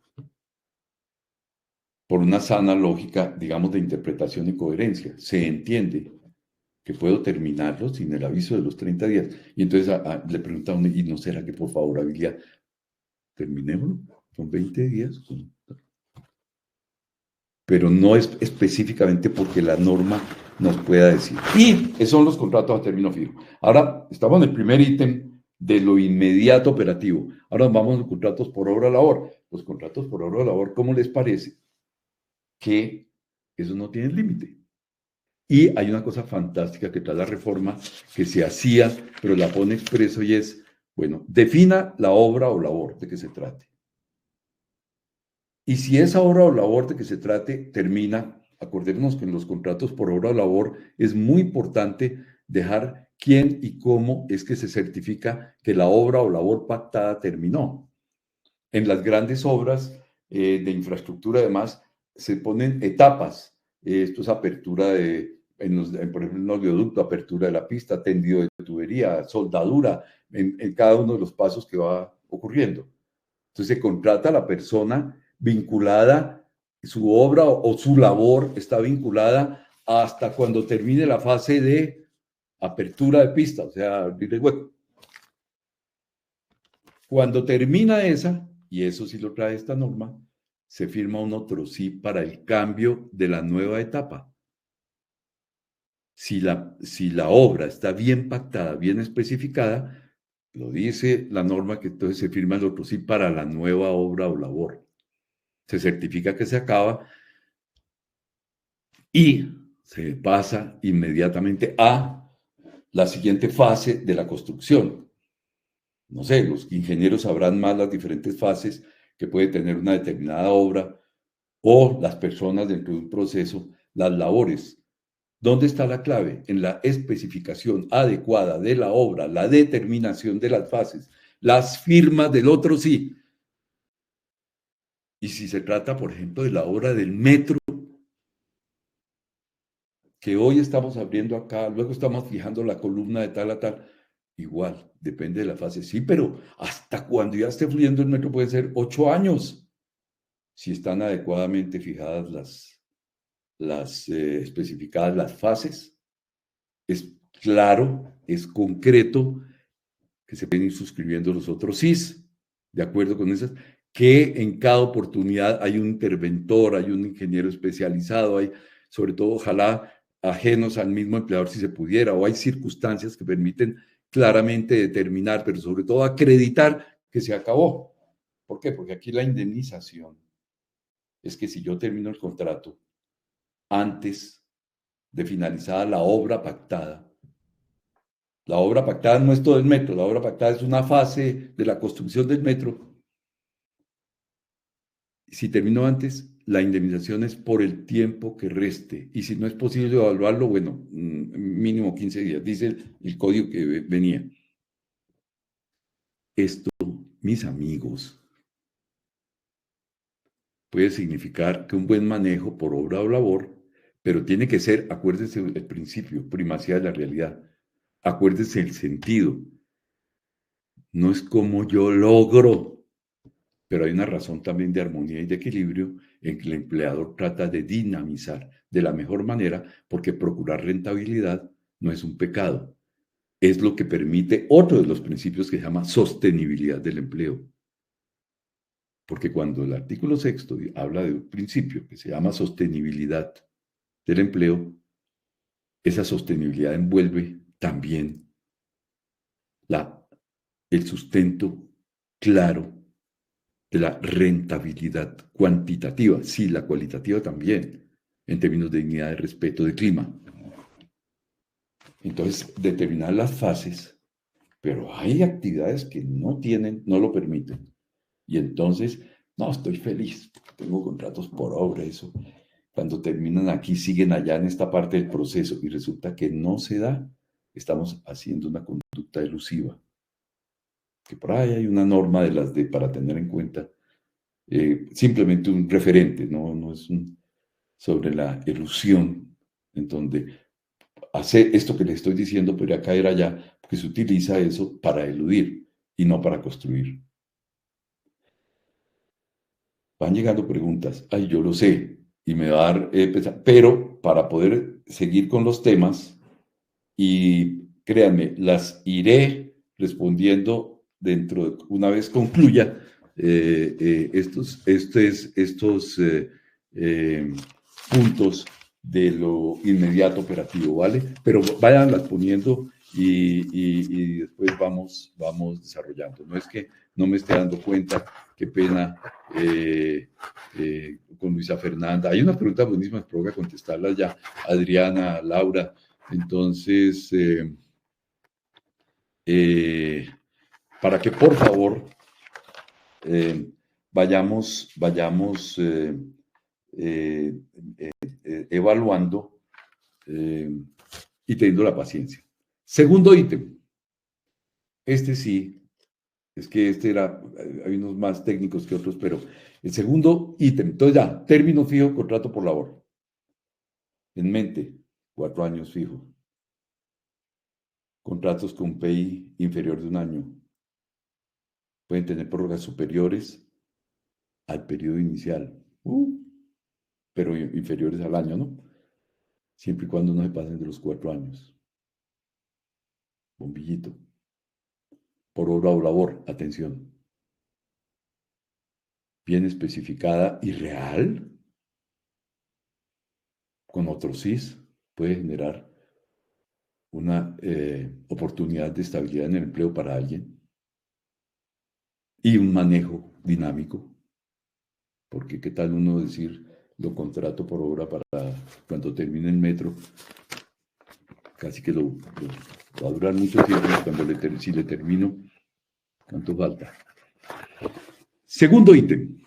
por una sana lógica, digamos, de interpretación y coherencia. Se entiende que puedo terminarlo sin el aviso de los 30 días. Y entonces le pregunta a uno, ¿y no será que por favorabilidad terminémoslo? Son 20 días. Pero no es específicamente porque la norma nos pueda decir. Y esos son los contratos a término fijo. Ahora estamos en el primer ítem de lo inmediato operativo. Ahora vamos a los contratos por obra o labor. Los contratos por obra o labor, ¿cómo les parece? Que eso no tiene límite. Y hay una cosa fantástica que trae la reforma que se hacía, pero la pone expreso y es, bueno, defina la obra o labor de que se trate. Y si esa obra o labor de que se trate termina, acordémonos que en los contratos por obra o labor es muy importante dejar quién y cómo es que se certifica que la obra o labor pactada terminó. En las grandes obras de infraestructura, además, se ponen etapas. Esto es apertura por ejemplo, en los oleoductos, apertura de la pista, tendido de tubería, soldadura, en cada uno de los pasos que va ocurriendo. Entonces se contrata a la persona vinculada, su obra o su labor está vinculada hasta cuando termine la fase de apertura de pista, o sea, abrir el hueco. Cuando termina esa, y eso sí lo trae esta norma, se firma un otro sí para el cambio de la nueva etapa. Si la obra está bien pactada, bien especificada, lo dice la norma que entonces se firma el otro sí para la nueva obra o labor. Se certifica que se acaba y se pasa inmediatamente a la siguiente fase de la construcción. No sé, los ingenieros sabrán más las diferentes fases que puede tener una determinada obra o las personas dentro de un proceso, las labores. ¿Dónde está la clave? En la especificación adecuada de la obra, la determinación de las fases, las firmas del otro sí. Y si se trata, por ejemplo, de la obra del metro, que hoy estamos abriendo acá, luego estamos fijando la columna de tal a tal, igual, depende de la fase. Sí, pero hasta cuando ya esté fluyendo el metro puede ser 8 años, si están adecuadamente fijadas especificadas las fases. Es claro, es concreto, que se pueden ir suscribiendo los otros SIS, de acuerdo con esas, que en cada oportunidad hay un interventor, hay un ingeniero especializado, hay, sobre todo, ojalá, ajenos al mismo empleador si se pudiera, o hay circunstancias que permiten claramente determinar, pero sobre todo acreditar que se acabó. ¿Por qué? Porque aquí la indemnización es que si yo termino el contrato antes de finalizada la obra pactada no es todo el metro, la obra pactada es una fase de la construcción del metro. Si termino antes, la indemnización es por el tiempo que reste. Y si no es posible evaluarlo, bueno, mínimo 15 días, dice el código que venía. Esto, mis amigos, puede significar que un buen manejo por obra o labor, pero tiene que ser, acuérdense el principio, primacía de la realidad. Acuérdense el sentido. No es como yo logro, pero hay una razón también de armonía y de equilibrio en que el empleador trata de dinamizar de la mejor manera, porque procurar rentabilidad no es un pecado. Es lo que permite otro de los principios que se llama sostenibilidad del empleo. Porque cuando el artículo 6º habla de un principio que se llama sostenibilidad del empleo, esa sostenibilidad envuelve también el sustento claro de la rentabilidad cuantitativa, sí, la cualitativa también, en términos de dignidad, de respeto, de clima. Entonces, determinar las fases, pero hay actividades que no lo permiten. Y entonces, no, estoy feliz, tengo contratos por obra, eso. Cuando terminan aquí, siguen allá en esta parte del proceso y resulta que no se da, estamos haciendo una conducta elusiva. Que por ahí hay una norma para tener en cuenta, simplemente un referente, no es sobre la elusión, en donde hacer esto que les estoy diciendo podría caer allá, porque se utiliza eso para eludir y no para construir. Van llegando preguntas, ay, yo lo sé, y me va a dar pesar, pero para poder seguir con los temas, y créanme, las iré respondiendo una vez concluya estos puntos de lo inmediato operativo, ¿vale? Pero váyanlas poniendo y después vamos desarrollando. No es que no me esté dando cuenta, qué pena con Luisa Fernanda. Hay unas preguntas buenísimas, pero voy a contestarlas ya. Adriana, Laura. Entonces, para que por favor vayamos evaluando y teniendo la paciencia. Segundo ítem. Este sí, es que hay unos más técnicos que otros, pero el segundo ítem. Entonces ya, término fijo, contrato por labor. En mente, 4 años fijo. Contratos con PI inferior de 1 año. Pueden tener prórrogas superiores al periodo inicial, pero inferiores al año, ¿no? Siempre y cuando no se pasen de los 4 años. Bombillito. Por obra o labor, atención. Bien especificada y real, con otro CIS, puede generar una oportunidad de estabilidad en el empleo para alguien y un manejo dinámico. Porque qué tal uno decir, lo contrato por obra para cuando termine el metro, casi que va a durar mucho tiempo, si le termino, ¿cuánto falta? Segundo ítem.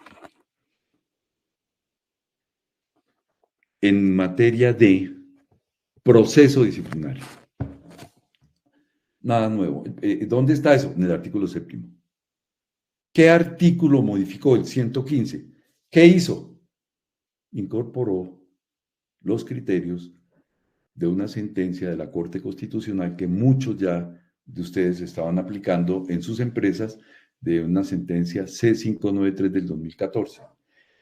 En materia de proceso disciplinario. Nada nuevo. ¿Dónde está eso? En el artículo 7º. ¿Qué artículo modificó el 115? ¿Qué hizo? Incorporó los criterios de una sentencia de la Corte Constitucional que muchos ya de ustedes estaban aplicando en sus empresas, de una sentencia C593 del 2014.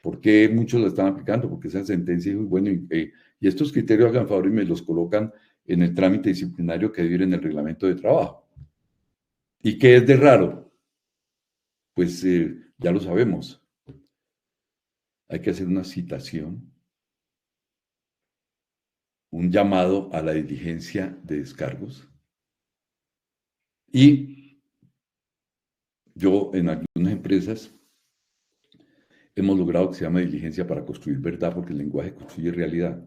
¿Por qué muchos la están aplicando? Porque esa sentencia es muy buena y estos criterios, hagan favor y me los colocan en el trámite disciplinario que debe ir en el reglamento de trabajo. ¿Y qué es de raro? Pues ya lo sabemos. Hay que hacer una citación, un llamado a la diligencia de descargos. Y yo en algunas empresas hemos logrado que se llame diligencia para construir verdad, porque el lenguaje construye realidad.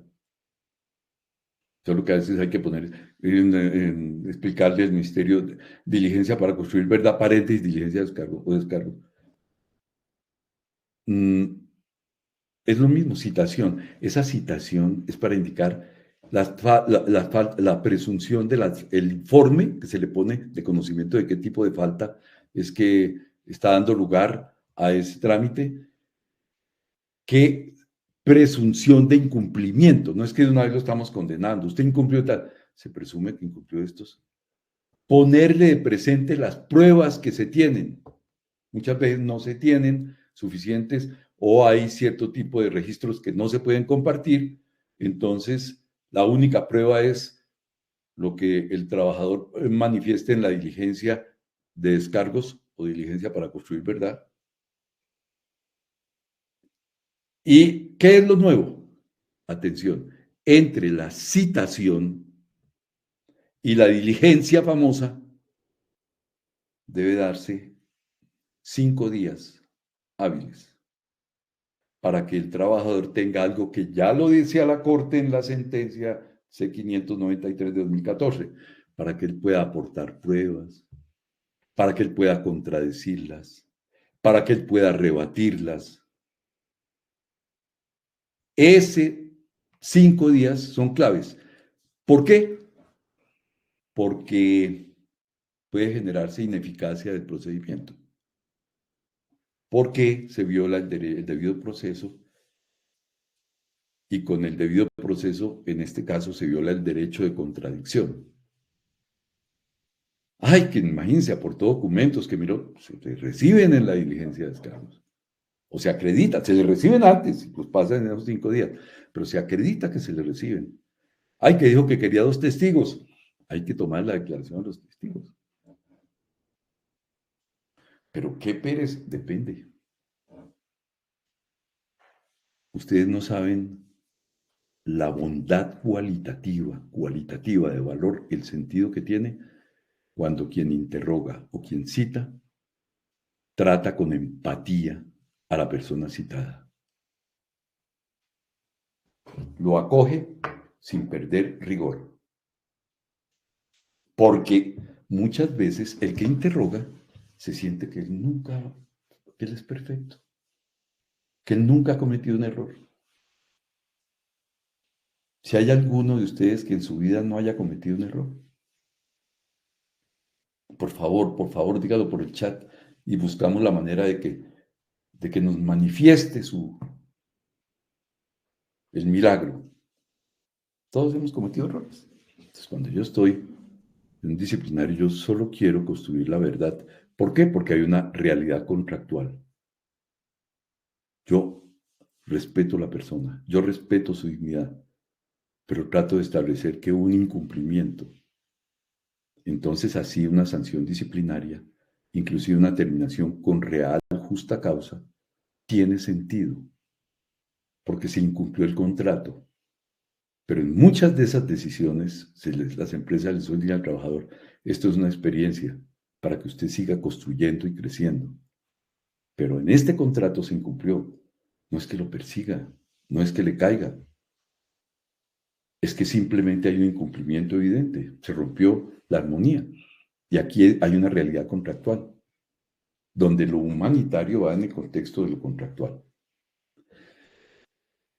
Solo que a veces hay que poner, explicarle el misterio, diligencia para construir verdad, paréntesis, diligencia de descargo o descargo. Es lo mismo, citación. Esa citación es para indicar la presunción del informe que se le pone de conocimiento de qué tipo de falta es que está dando lugar a ese trámite. ¿Qué presunción de incumplimiento? No es que de una vez lo estamos condenando. Usted incumplió tal, se presume que incumplió estos. Ponerle de presente las pruebas que se tienen. Muchas veces no se tienen suficientes o hay cierto tipo de registros que no se pueden compartir. Entonces, la única prueba es lo que el trabajador manifieste en la diligencia de descargos o diligencia para construir verdad. ¿Y qué es lo nuevo? Atención, entre la citación y la diligencia famosa debe darse 5 días hábiles para que el trabajador tenga algo que ya lo decía la Corte en la sentencia C-593 de 2014, para que él pueda aportar pruebas, para que él pueda contradecirlas, para que él pueda rebatirlas. Ese 5 días son claves. ¿Por qué? Porque puede generarse ineficacia del procedimiento. Porque se viola el debido proceso y con el debido proceso, en este caso, se viola el derecho de contradicción. Ay, que imagínense, aportó documentos que, miró, se reciben en la diligencia de descargos. O se acredita, se le reciben antes, pues pasan en esos 5 días, pero se acredita que se le reciben. Ay, que dijo que quería 2 testigos. Hay que tomar la declaración de los testigos. Pero ¿qué Pérez? Depende. Ustedes no saben la bondad cualitativa de valor, el sentido que tiene cuando quien interroga o quien cita trata con empatía a la persona citada. Lo acoge sin perder rigor. Porque muchas veces el que interroga se siente que él es perfecto, que él nunca ha cometido un error. Si hay alguno de ustedes que en su vida no haya cometido un error, por favor, dígalo por el chat y buscamos la manera de que nos manifieste el milagro. Todos hemos cometido errores. Entonces, cuando yo estoy en un disciplinario, yo solo quiero construir la verdad. ¿Por qué? Porque hay una realidad contractual. Yo respeto a la persona, yo respeto su dignidad, pero trato de establecer que un incumplimiento, entonces así una sanción disciplinaria, inclusive una terminación con real justa causa, tiene sentido, porque se incumplió el contrato. Pero en muchas de esas decisiones, las empresas les dicen al trabajador, esto es una experiencia para que usted siga construyendo y creciendo. Pero en este contrato se incumplió. No es que lo persiga, no es que le caiga. Es que simplemente hay un incumplimiento evidente. Se rompió la armonía. Y aquí hay una realidad contractual, donde lo humanitario va en el contexto de lo contractual.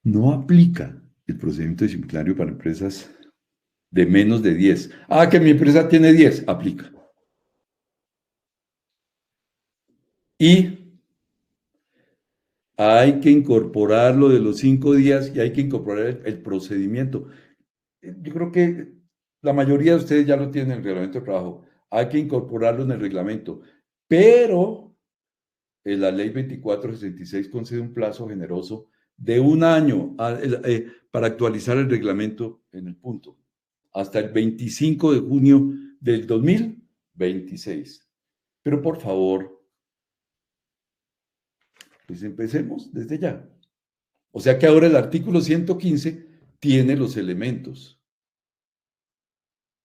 No aplica el procedimiento disciplinario para empresas de menos de 10. Ah, que mi empresa tiene 10, aplica. Y hay que incorporar lo de los 5 días y hay que incorporar el procedimiento. Yo creo que la mayoría de ustedes ya lo tienen en el reglamento de trabajo. Hay que incorporarlo en el reglamento. Pero la ley 2466 concede un plazo generoso de 1 año para actualizar el reglamento en el punto, hasta el 25 de junio del 2026. Pero por favor, pues empecemos desde ya. O sea que ahora el artículo 115 tiene los elementos.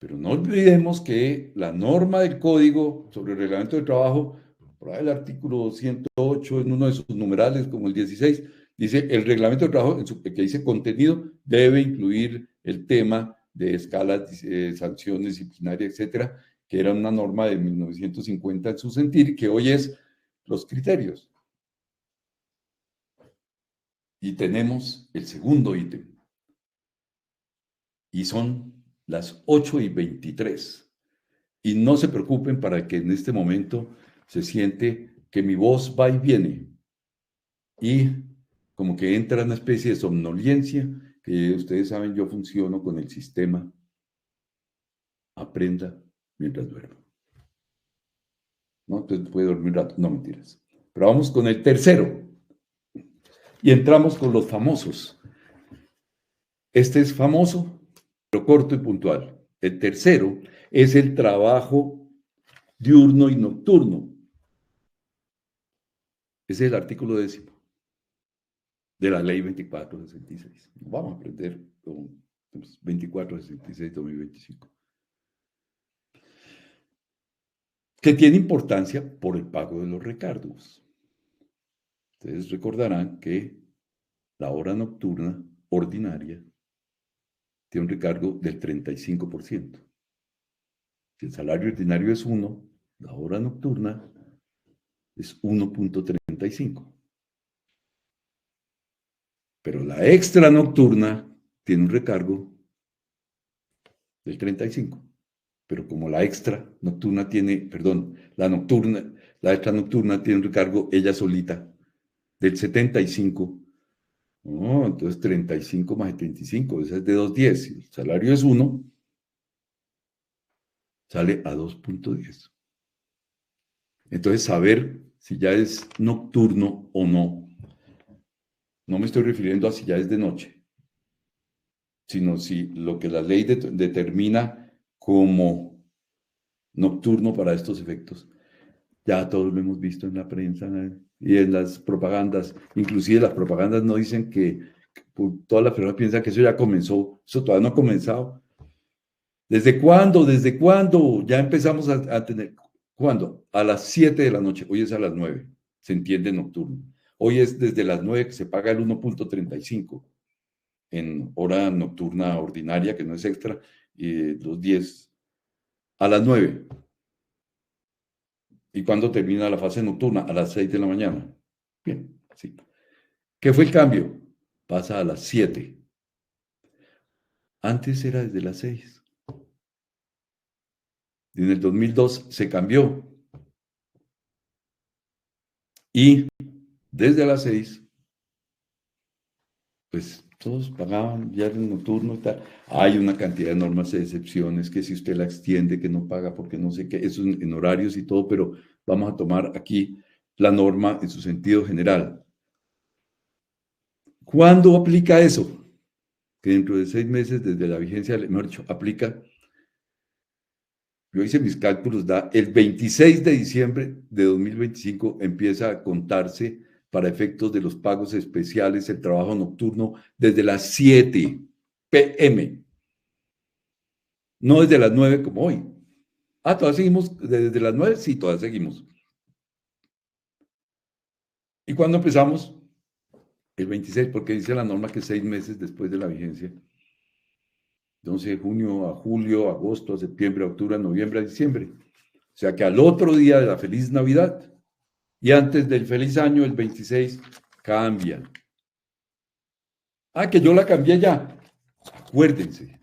Pero no olvidemos que la norma del código sobre el reglamento de trabajo por ahí el artículo 108, en uno de sus numerales, como el 16, dice, el reglamento de trabajo, que dice contenido, debe incluir el tema de escalas, sanciones disciplinarias, etcétera, que era una norma de 1950 en su sentir, que hoy es los criterios. Y tenemos el segundo ítem. Y son las 8:23. Y no se preocupen para que en este momento se siente que mi voz va y viene. Y como que entra una especie de somnolencia, que ustedes saben, yo funciono con el sistema aprenda mientras duermo. ¿No? Entonces puede dormir un rato, no mentiras. Pero vamos con el tercero. Y entramos con los famosos. Este es famoso, pero corto y puntual. El tercero es el trabajo diurno y nocturno. Ese es el artículo 10 de la ley 2466. Vamos a aprender con 2466-2025. Que tiene importancia por el pago de los recargos. Ustedes recordarán que la hora nocturna ordinaria tiene un recargo del 35%. Si el salario ordinario es 1, la hora nocturna es 1.35. Pero la extra nocturna tiene un recargo del 35. Pero como la extra nocturna tiene, perdón, la extra nocturna tiene un recargo ella solita del 75. No, entonces 35 más el 35, esa es de 2.10. Si el salario es 1, sale a 2.10. Entonces, saber si ya es nocturno o no. No me estoy refiriendo a si ya es de noche, sino si lo que la ley determina como nocturno para estos efectos. Ya todos lo hemos visto en la prensa y en las propagandas. Inclusive las propagandas no dicen que todas las personas piensan que eso ya comenzó. Eso todavía no ha comenzado. ¿Desde cuándo? ¿Desde cuándo? Ya empezamos a tener... ¿Cuándo? A las 7 de la noche. Hoy es a las 9. Se entiende nocturno. Hoy es desde las 9 que se paga el 1.35 en hora nocturna ordinaria, que no es extra, y los 10 a las 9. ¿Y cuándo termina la fase nocturna? A las 6 de la mañana. Bien, sí. ¿Qué fue el cambio? Pasa a las 7. Antes era desde las 6. Y en el 2002 se cambió. Y desde las 6, pues todos pagaban ya el nocturno y tal. Hay una cantidad de normas de excepciones, que si usted la extiende, que no paga porque no sé qué, eso en horarios y todo, pero vamos a tomar aquí la norma en su sentido general. ¿Cuándo aplica eso? Que dentro de 6 meses desde la vigencia, mejor dicho, aplica, yo hice mis cálculos, da el 26 de diciembre de 2025 empieza a contarse para efectos de los pagos especiales el trabajo nocturno desde las 7 p.m. No desde las 9 como hoy. ¿Todavía seguimos desde las 9? Sí, todavía seguimos. ¿Y cuándo empezamos? El 26, porque dice la norma que 6 meses después de la vigencia. Entonces, junio a julio, agosto, a septiembre, a octubre, a noviembre, a diciembre. O sea que al otro día de la feliz Navidad y antes del feliz año, el 26, cambia. Que yo la cambié ya. Acuérdense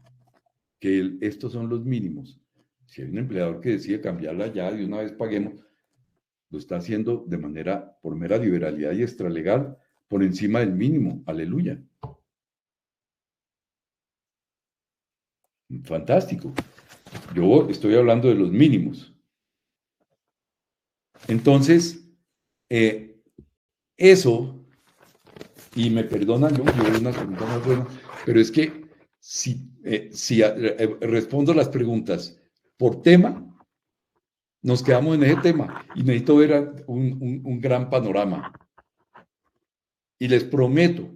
que estos son los mínimos. Si hay un empleador que decide cambiarla ya de una vez paguemos, lo está haciendo de manera, por mera liberalidad y extralegal, por encima del mínimo. Aleluya. Fantástico. Yo estoy hablando de los mínimos. Entonces, eso, y me perdonan, yo unas preguntas más buenas, pero es que si respondo las preguntas por tema, nos quedamos en ese tema y necesito ver un gran panorama. Y les prometo,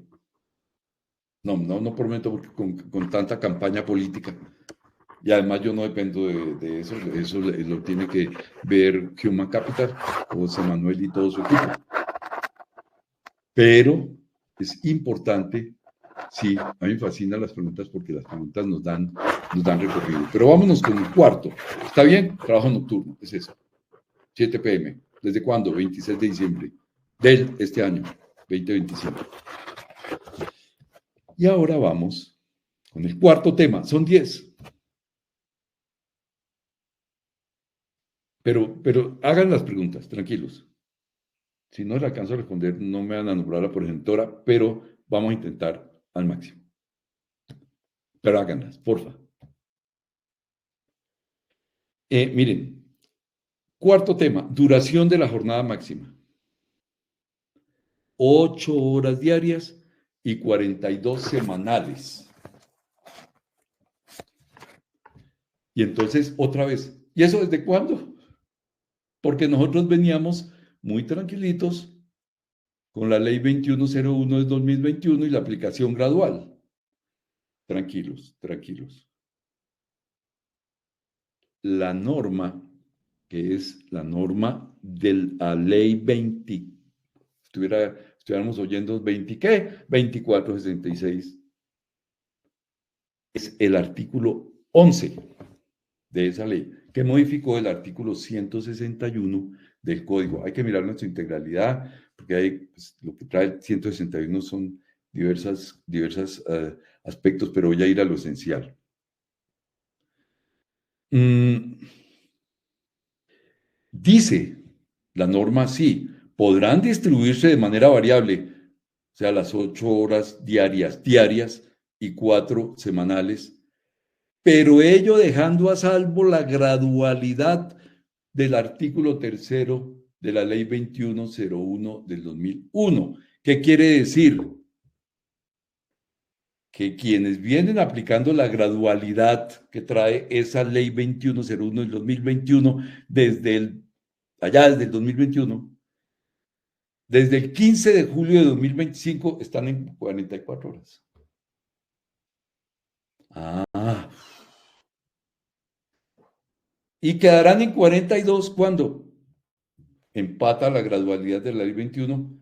no prometo porque con tanta campaña política, Y además yo no dependo de eso, eso lo tiene que ver Human Capital, José Manuel y todo su equipo. Pero es importante, sí, a mí me fascinan las preguntas porque las preguntas nos dan recorrido. Pero vámonos con el cuarto. ¿Está bien? Trabajo nocturno, es eso. 7 p.m. ¿Desde cuándo? 26 de diciembre de este año, 2025. Y ahora vamos con el cuarto tema. Son 10. Pero hagan las preguntas, tranquilos. Si no les alcanzo a responder, no me van a nombrar a la progenitora, pero vamos a intentar al máximo. Pero háganlas, porfa. Miren, cuarto tema, duración de la jornada máxima. 8 horas diarias y 42 semanales. Y entonces, otra vez, ¿y eso desde cuándo? Porque nosotros veníamos muy tranquilitos con la ley 2101 del 2021 y la aplicación gradual. Tranquilos, tranquilos. La norma, que es la norma de la ley 20, estuviéramos oyendo 20, ¿qué? 2466. Es el artículo 11 de esa ley, que modificó el artículo 161 del código. Hay que mirarlo en su integralidad, porque hay, pues, lo que trae el 161 son diversos aspectos, pero voy a ir a lo esencial. Dice la norma así, podrán distribuirse de manera variable, o sea, las 8 horas diarias y 4 semanales, pero ello dejando a salvo la gradualidad del artículo 3º de la ley 2101 del 2001. ¿Qué quiere decir? Que quienes vienen aplicando la gradualidad que trae esa ley 2101 del 2021 desde el 2021, desde el 15 de julio de 2025 están en 44 horas. Y quedarán en 42 cuando empata la gradualidad de la ley 21,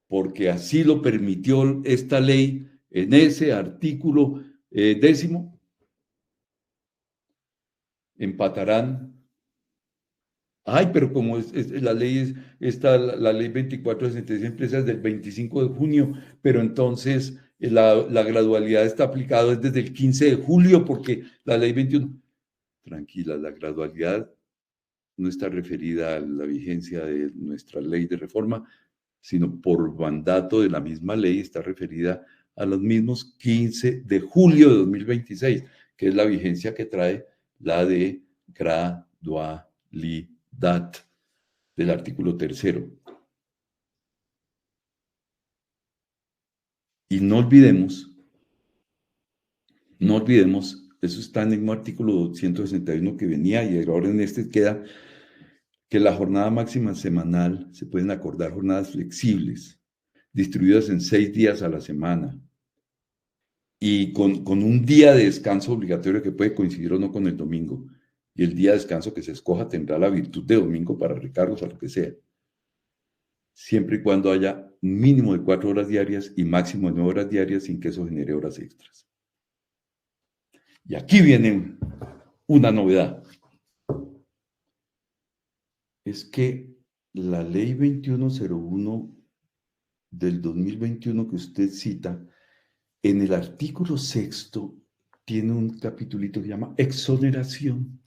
porque así lo permitió esta ley en ese artículo 10º. Empatarán. Ay, pero como la ley la ley 2466 empresas del 25 de junio, pero entonces la gradualidad está aplicada desde el 15 de julio, porque la ley 21. Tranquila, la gradualidad no está referida a la vigencia de nuestra ley de reforma, sino por mandato de la misma ley está referida a los mismos 15 de julio de 2026, que es la vigencia que trae la de gradualidad del artículo 3º. Y no olvidemos, eso está en el mismo artículo 161 que venía, y ahora en este queda que la jornada máxima semanal se pueden acordar jornadas flexibles, distribuidas en 6 días a la semana, y con un día de descanso obligatorio que puede coincidir o no con el domingo. Y el día de descanso que se escoja tendrá la virtud de domingo para recargos, a lo que sea. Siempre y cuando haya un mínimo de 4 horas diarias y máximo de 9 horas diarias sin que eso genere horas extras. Y aquí viene una novedad. Es que la ley 2101 del 2021 que usted cita, en el artículo 6º tiene un capitulito que se llama exoneración.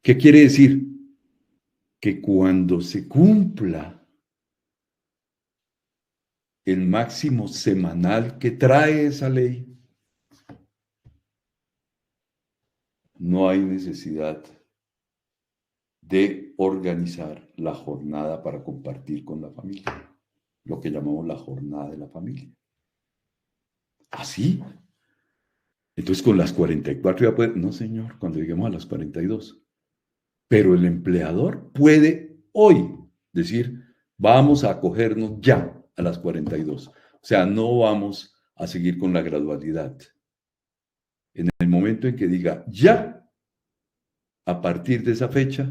¿Qué quiere decir? Que cuando se cumpla el máximo semanal que trae esa ley, no hay necesidad de organizar la jornada para compartir con la familia, lo que llamamos la jornada de la familia. ¿Así? Entonces con las 44 ya puede, no señor, cuando lleguemos a las 42. Pero el empleador puede hoy decir, vamos a acogernos ya a las 42. O sea, no vamos a seguir con la gradualidad. En el momento en que diga ya, a partir de esa fecha,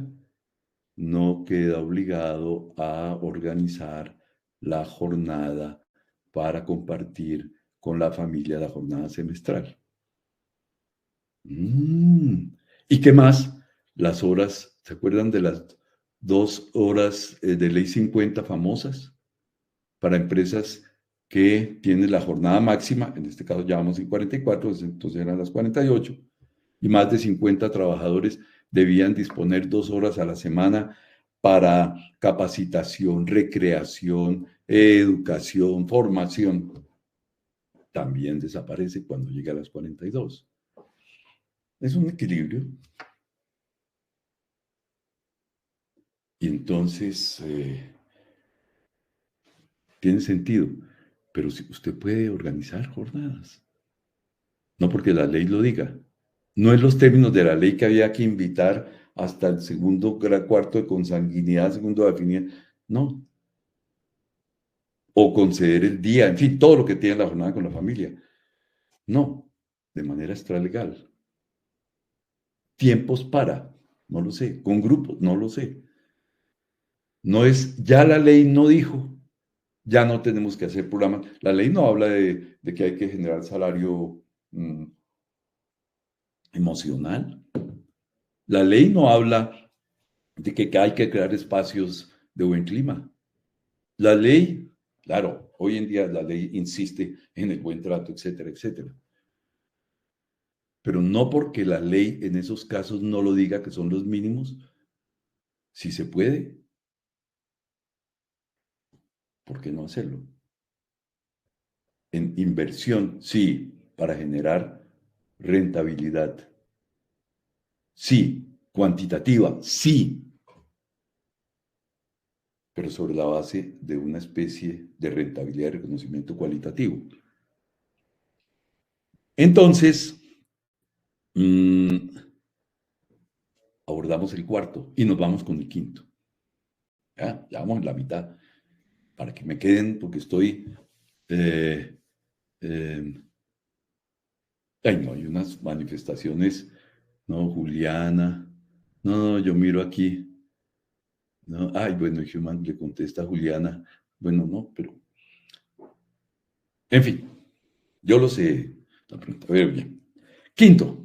no queda obligado a organizar la jornada para compartir con la familia la jornada semestral. ¿Y qué más? Las horas, ¿se acuerdan de las 2 horas de ley 50 famosas? Para empresas que tienen la jornada máxima, en este caso ya vamos en 44, entonces eran las 48, y más de 50 trabajadores debían disponer 2 horas a la semana para capacitación, recreación, educación, formación. También desaparece cuando llega a las 42. Es un equilibrio. Y entonces tiene sentido. Pero si usted puede organizar jornadas. No porque la ley lo diga. No en los términos de la ley que había que invitar hasta el segundo cuarto de consanguinidad, segundo de afinidad. No. O conceder el día, en fin, todo lo que tiene la jornada con la familia. No. De manera extralegal. Tiempos para, no lo sé. Con grupos, no lo sé. No es, ya la ley no dijo, ya no tenemos que hacer programas. La ley no habla de que hay que generar salario emocional. La ley no habla de que hay que crear espacios de buen clima. La ley, claro, hoy en día la ley insiste en el buen trato, etcétera, etcétera. Pero no porque la ley en esos casos no lo diga que son los mínimos, si se puede, ¿por qué no hacerlo? En inversión, sí, para generar rentabilidad. Sí, cuantitativa, sí, pero sobre la base de una especie de rentabilidad y reconocimiento cualitativo. Entonces, abordamos el cuarto y nos vamos con el quinto. Ya vamos en la mitad, para que me queden, porque estoy... no, hay unas manifestaciones, no, Juliana, no, yo miro aquí, no, bueno, Human le contesta a Juliana, bueno, no, pero, en fin, yo lo sé, la pregunta, a ver, bien. Quinto.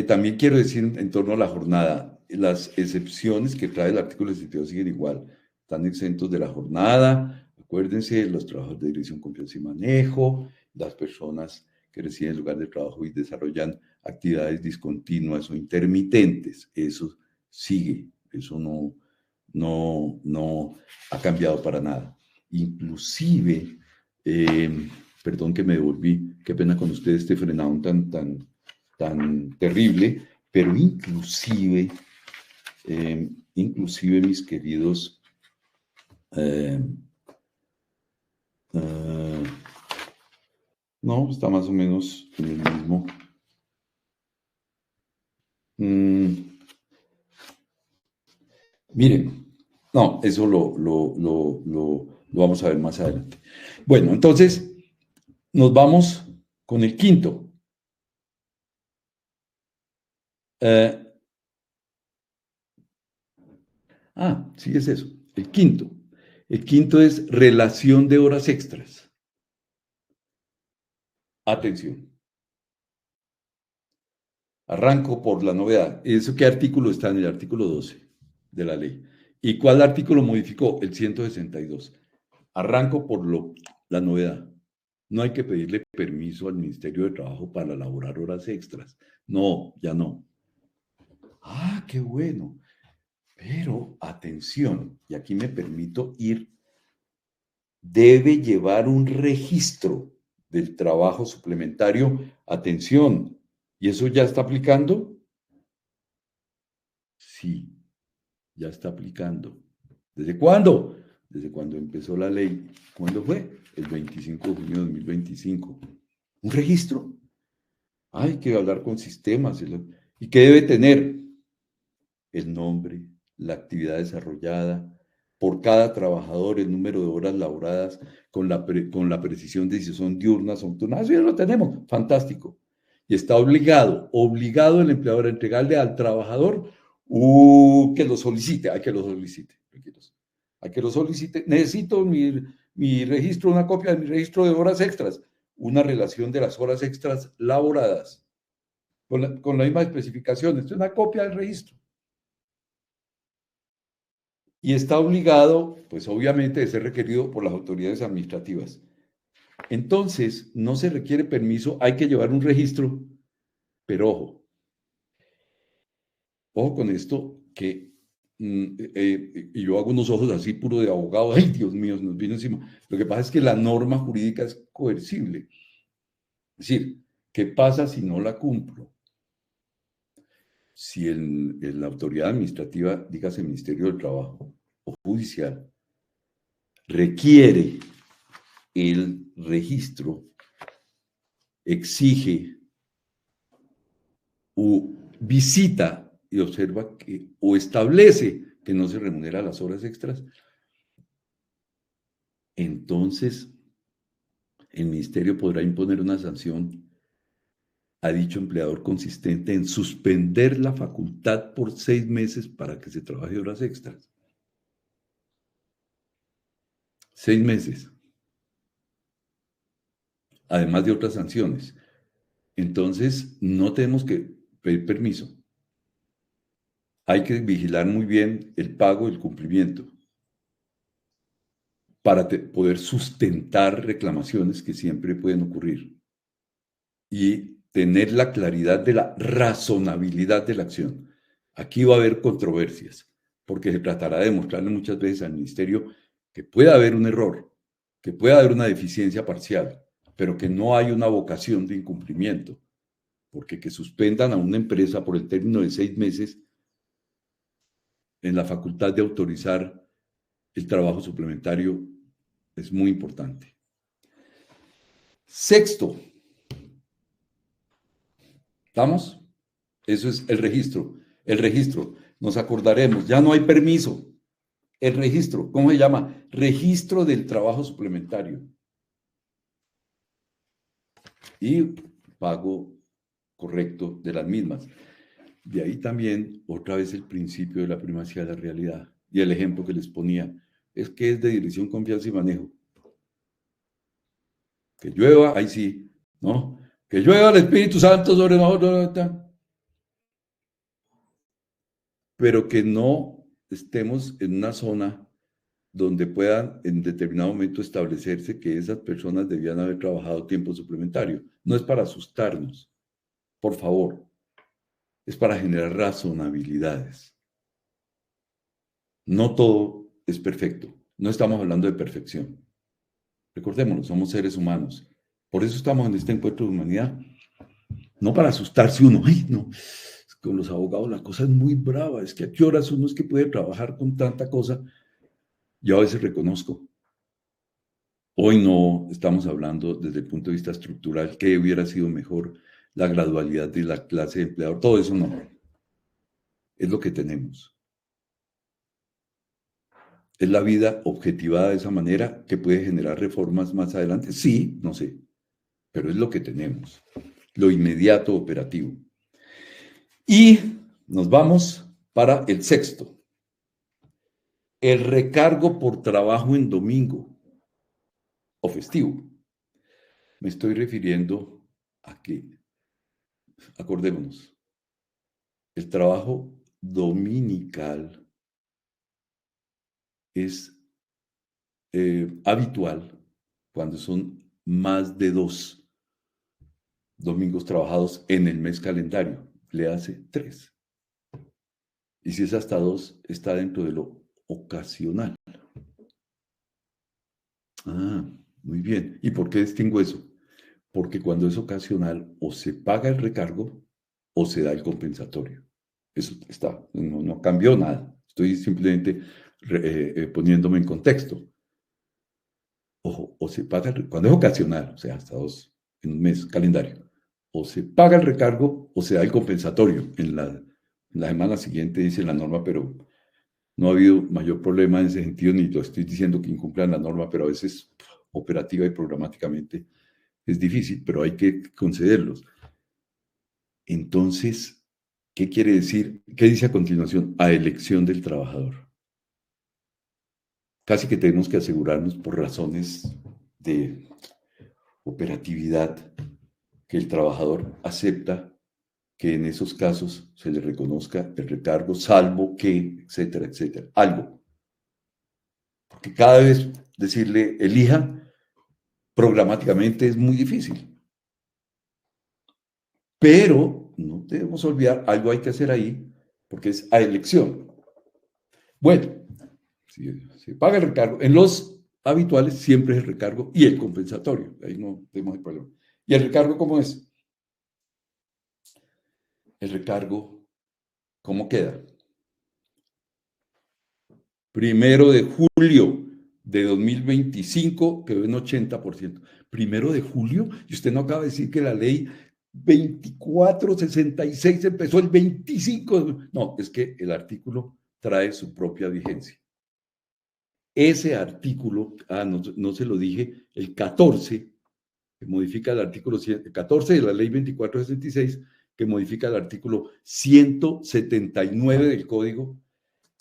También quiero decir en torno a la jornada, las excepciones que trae el artículo 62 siguen igual, están exentos de la jornada, acuérdense, los trabajos de dirección, confianza y manejo, las personas que residen en el lugar de trabajo y desarrollan actividades discontinuas o intermitentes, eso sigue, eso no ha cambiado para nada. Inclusive, perdón que me devolví, qué pena con ustedes este frenado tan terrible, pero inclusive mis queridos no, está más o menos en el mismo. Miren, no, eso lo vamos a ver más adelante. Bueno, entonces nos vamos con el quinto. Sí es eso, el quinto. El quinto es relación de horas extras. Atención. Arranco por la novedad. ¿Eso qué artículo está? En el artículo 12 de la ley. ¿Y cuál artículo modificó? El 162. Arranco por la novedad. No hay que pedirle permiso al Ministerio de Trabajo para elaborar horas extras. No, ya no. Qué bueno. Pero atención, y aquí me permito ir, debe llevar un registro del trabajo suplementario. Atención, ¿y eso ya está aplicando? Sí, ya está aplicando. ¿Desde cuándo? Desde cuando empezó la ley. ¿Cuándo fue? El 25 de junio de 2025. ¿Un registro? Hay que hablar con sistemas. ¿Y qué debe tener? El nombre, la actividad desarrollada, por cada trabajador, el número de horas laboradas, con la precisión de si son diurnas o nocturnas. Eso ya lo tenemos, fantástico. Y está obligado el empleador a entregarle al trabajador que lo solicite, hay que lo solicite, hay que lo solicite. Necesito mi registro, una copia de mi registro de horas extras, una relación de las horas extras laboradas, con la misma especificación. Esto es una copia del registro. Y está obligado, pues obviamente, de ser requerido por las autoridades administrativas. Entonces, no se requiere permiso, hay que llevar un registro, pero ojo con esto, que y yo hago unos ojos así puro de abogado, ay Dios mío, nos vino encima. Lo que pasa es que la norma jurídica es coercible. Es decir, ¿qué pasa si no la cumplo? Si la autoridad administrativa, dígase el Ministerio del Trabajo o judicial, requiere el registro, exige o visita y observa o establece que no se remunera las horas extras, entonces el ministerio podrá imponer una sanción a dicho empleador consistente en suspender la facultad por 6 meses para que se trabaje horas extras. 6 meses. Además de otras sanciones. Entonces, no tenemos que pedir permiso. Hay que vigilar muy bien el pago y el cumplimiento para poder sustentar reclamaciones que siempre pueden ocurrir y tener la claridad de la razonabilidad de la acción. Aquí va a haber controversias, porque se tratará de demostrarle muchas veces al ministerio que puede haber un error, que puede haber una deficiencia parcial, pero que no hay una vocación de incumplimiento, porque que suspendan a una empresa por el término de 6 meses en la facultad de autorizar el trabajo suplementario es muy importante. Sexto, ¿estamos? Eso es el registro. El registro, nos acordaremos, ya no hay permiso. El registro, ¿cómo se llama? Registro del trabajo suplementario. Y pago correcto de las mismas. De ahí también, otra vez, el principio de la primacía de la realidad. Y el ejemplo que les ponía es que es de dirección, confianza y manejo. Que llueva, ahí sí, ¿no? Que llueva el Espíritu Santo sobre nosotros, pero que no estemos en una zona donde puedan en determinado momento establecerse que esas personas debían haber trabajado tiempo suplementario. No es para asustarnos, por favor, es para generar razonabilidades. No todo es perfecto, no estamos hablando de perfección. Recordémoslo, somos seres humanos. Por eso estamos en este encuentro de humanidad. No para asustarse uno, ay, no, con los abogados la cosa es muy brava, es que a qué horas uno es que puede trabajar con tanta cosa. Yo a veces reconozco, hoy no estamos hablando desde el punto de vista estructural que hubiera sido mejor la gradualidad de la clase de empleador, todo eso no, es lo que tenemos. ¿Es la vida objetivada de esa manera que puede generar reformas más adelante? Sí, no sé, pero es lo que tenemos, lo inmediato operativo. Y nos vamos para el sexto. El recargo por trabajo en domingo o festivo. Me estoy refiriendo a que, acordémonos, el trabajo dominical es habitual cuando son más de 2 domingos trabajados en el mes calendario. Le hace 3. Y si es hasta 2, está dentro de lo ocasional. Ah, muy bien. ¿Y por qué distingo eso? Porque cuando es ocasional, o se paga el recargo o se da el compensatorio. Eso está, no cambió nada. Estoy simplemente poniéndome en contexto. Ojo, o se paga, cuando es ocasional, o sea, hasta 2 en un mes calendario, o se paga el recargo o se da el compensatorio. En la semana siguiente dice la norma, pero no ha habido mayor problema en ese sentido, ni lo estoy diciendo que incumplan la norma, pero a veces operativa y programáticamente es difícil, pero hay que concederlos. Entonces, ¿qué quiere decir? ¿Qué dice a continuación? A elección del trabajador. Casi que tenemos que asegurarnos por razones de operatividad que el trabajador acepta que en esos casos se le reconozca el recargo, salvo que, etcétera, etcétera. Algo. Porque cada vez decirle elija programáticamente es muy difícil. Pero no debemos olvidar, algo hay que hacer ahí, porque es a elección. Bueno, si se paga el recargo, en los habituales siempre es el recargo y el compensatorio. Ahí no tenemos el problema. ¿Y el recargo cómo es? El recargo, ¿cómo queda? 1 de julio de 2025 quedó en 80%. 1 de julio, y usted no acaba de decir que la ley 2466 empezó el 25. No, es que el artículo trae su propia vigencia. Ese artículo, no se lo dije, el 14, que modifica el artículo 14 de la ley 2466, que modifica el artículo 179 del Código.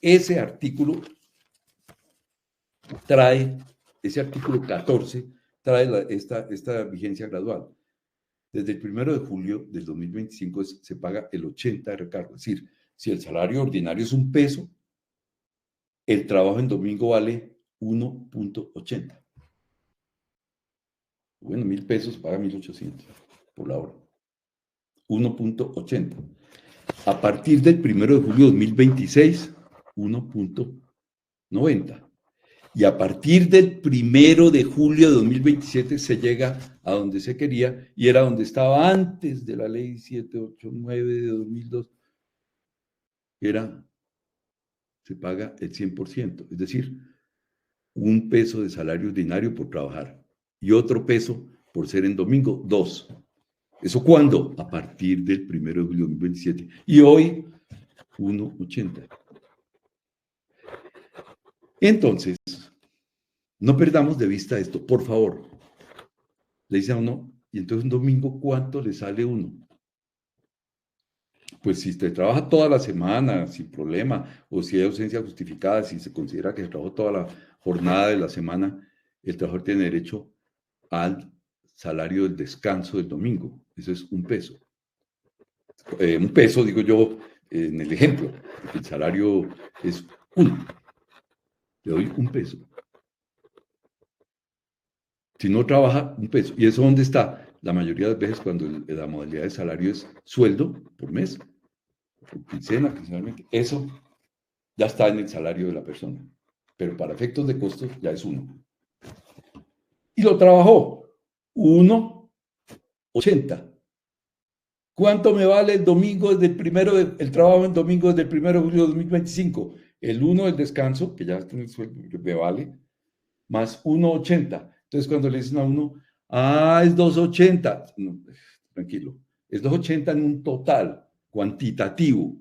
Ese artículo ese artículo 14 trae esta vigencia gradual. Desde el 1 de julio del 2025 se paga el 80 de recargo. Es decir, si el salario ordinario es $1, el trabajo en domingo vale 1.80. Bueno, $1,000 paga 1.800 por la hora. 1.80. A partir del 1 de julio de 2026, 1.90. Y a partir del 1 de julio de 2027 se llega a donde se quería y era donde estaba antes de la ley 789 de 2002. Se paga el 100%, es decir, $1 de salario ordinario por trabajar y otro peso por ser en domingo, 2. ¿Eso cuándo? A partir del 1 de julio de 2027. Y hoy, 1.80. Entonces, no perdamos de vista esto, por favor. Le dice a uno, y entonces un domingo, ¿cuánto le sale a uno? Pues si usted trabaja toda la semana sin problema, o si hay ausencia justificada, si se considera que se trabajó toda la jornada de la semana, el trabajador tiene derecho al salario del descanso del domingo. Eso es $1. $1, digo yo, en el ejemplo, porque el salario es 1. Le doy $1. Si no trabaja, $1. ¿Y eso dónde está? La mayoría de las veces cuando la modalidad de salario es sueldo por mes, por quincena, quincenalmente, eso ya está en el salario de la persona. Pero para efectos de costos ya es 1. Y lo trabajó 1.80. ¿Cuánto me vale el domingo desde el trabajo en domingo desde el 1 de julio de 2025? El 1 del descanso, que ya está en el sueldo, que me vale, más 1.80. Entonces, cuando le dicen a uno, es 2.80, no, tranquilo, es 2.80 en un total cuantitativo.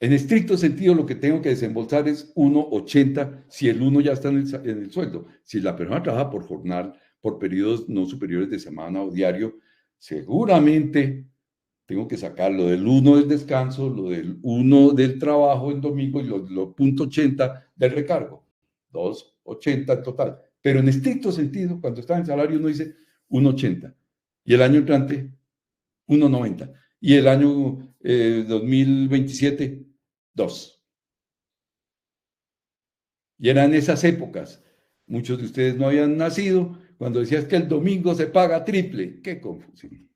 En estricto sentido, lo que tengo que desembolsar es 1.80 si el 1 ya está en el sueldo. Si la persona trabaja por jornal, por periodos no superiores de semana o diario, seguramente tengo que sacar lo del 1 del descanso, lo del 1 del trabajo en domingo y los 0.80 del recargo. 2.80 en total. Pero en estricto sentido, cuando está en salario, uno dice 1.80. Y el año entrante, 1.90. Y el año 2027, 2. Y eran esas épocas. Muchos de ustedes no habían nacido cuando decías que el domingo se paga triple. ¡Qué confusión!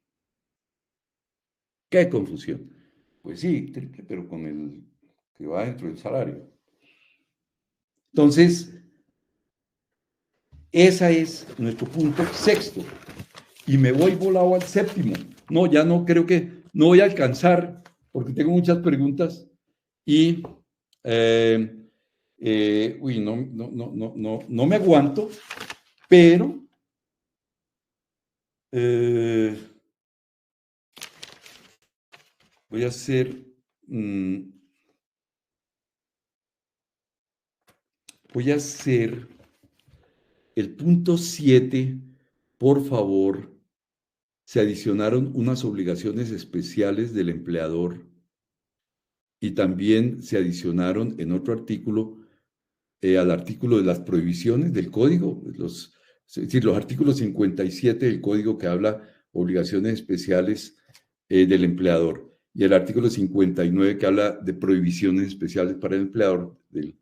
¡Qué confusión! Pues sí, triple, pero con el que va dentro del salario. Entonces, ese es nuestro punto sexto. Y me voy volado al séptimo. No, ya no creo que, no voy a alcanzar, porque tengo muchas preguntas y, no me aguanto, pero voy a hacer voy a hacer el punto 7, por favor, se adicionaron unas obligaciones especiales del empleador y también se adicionaron en otro artículo, al artículo de las prohibiciones del código, es decir, los artículos 57 del código que habla obligaciones especiales del empleador y el artículo 59 que habla de prohibiciones especiales para el empleador del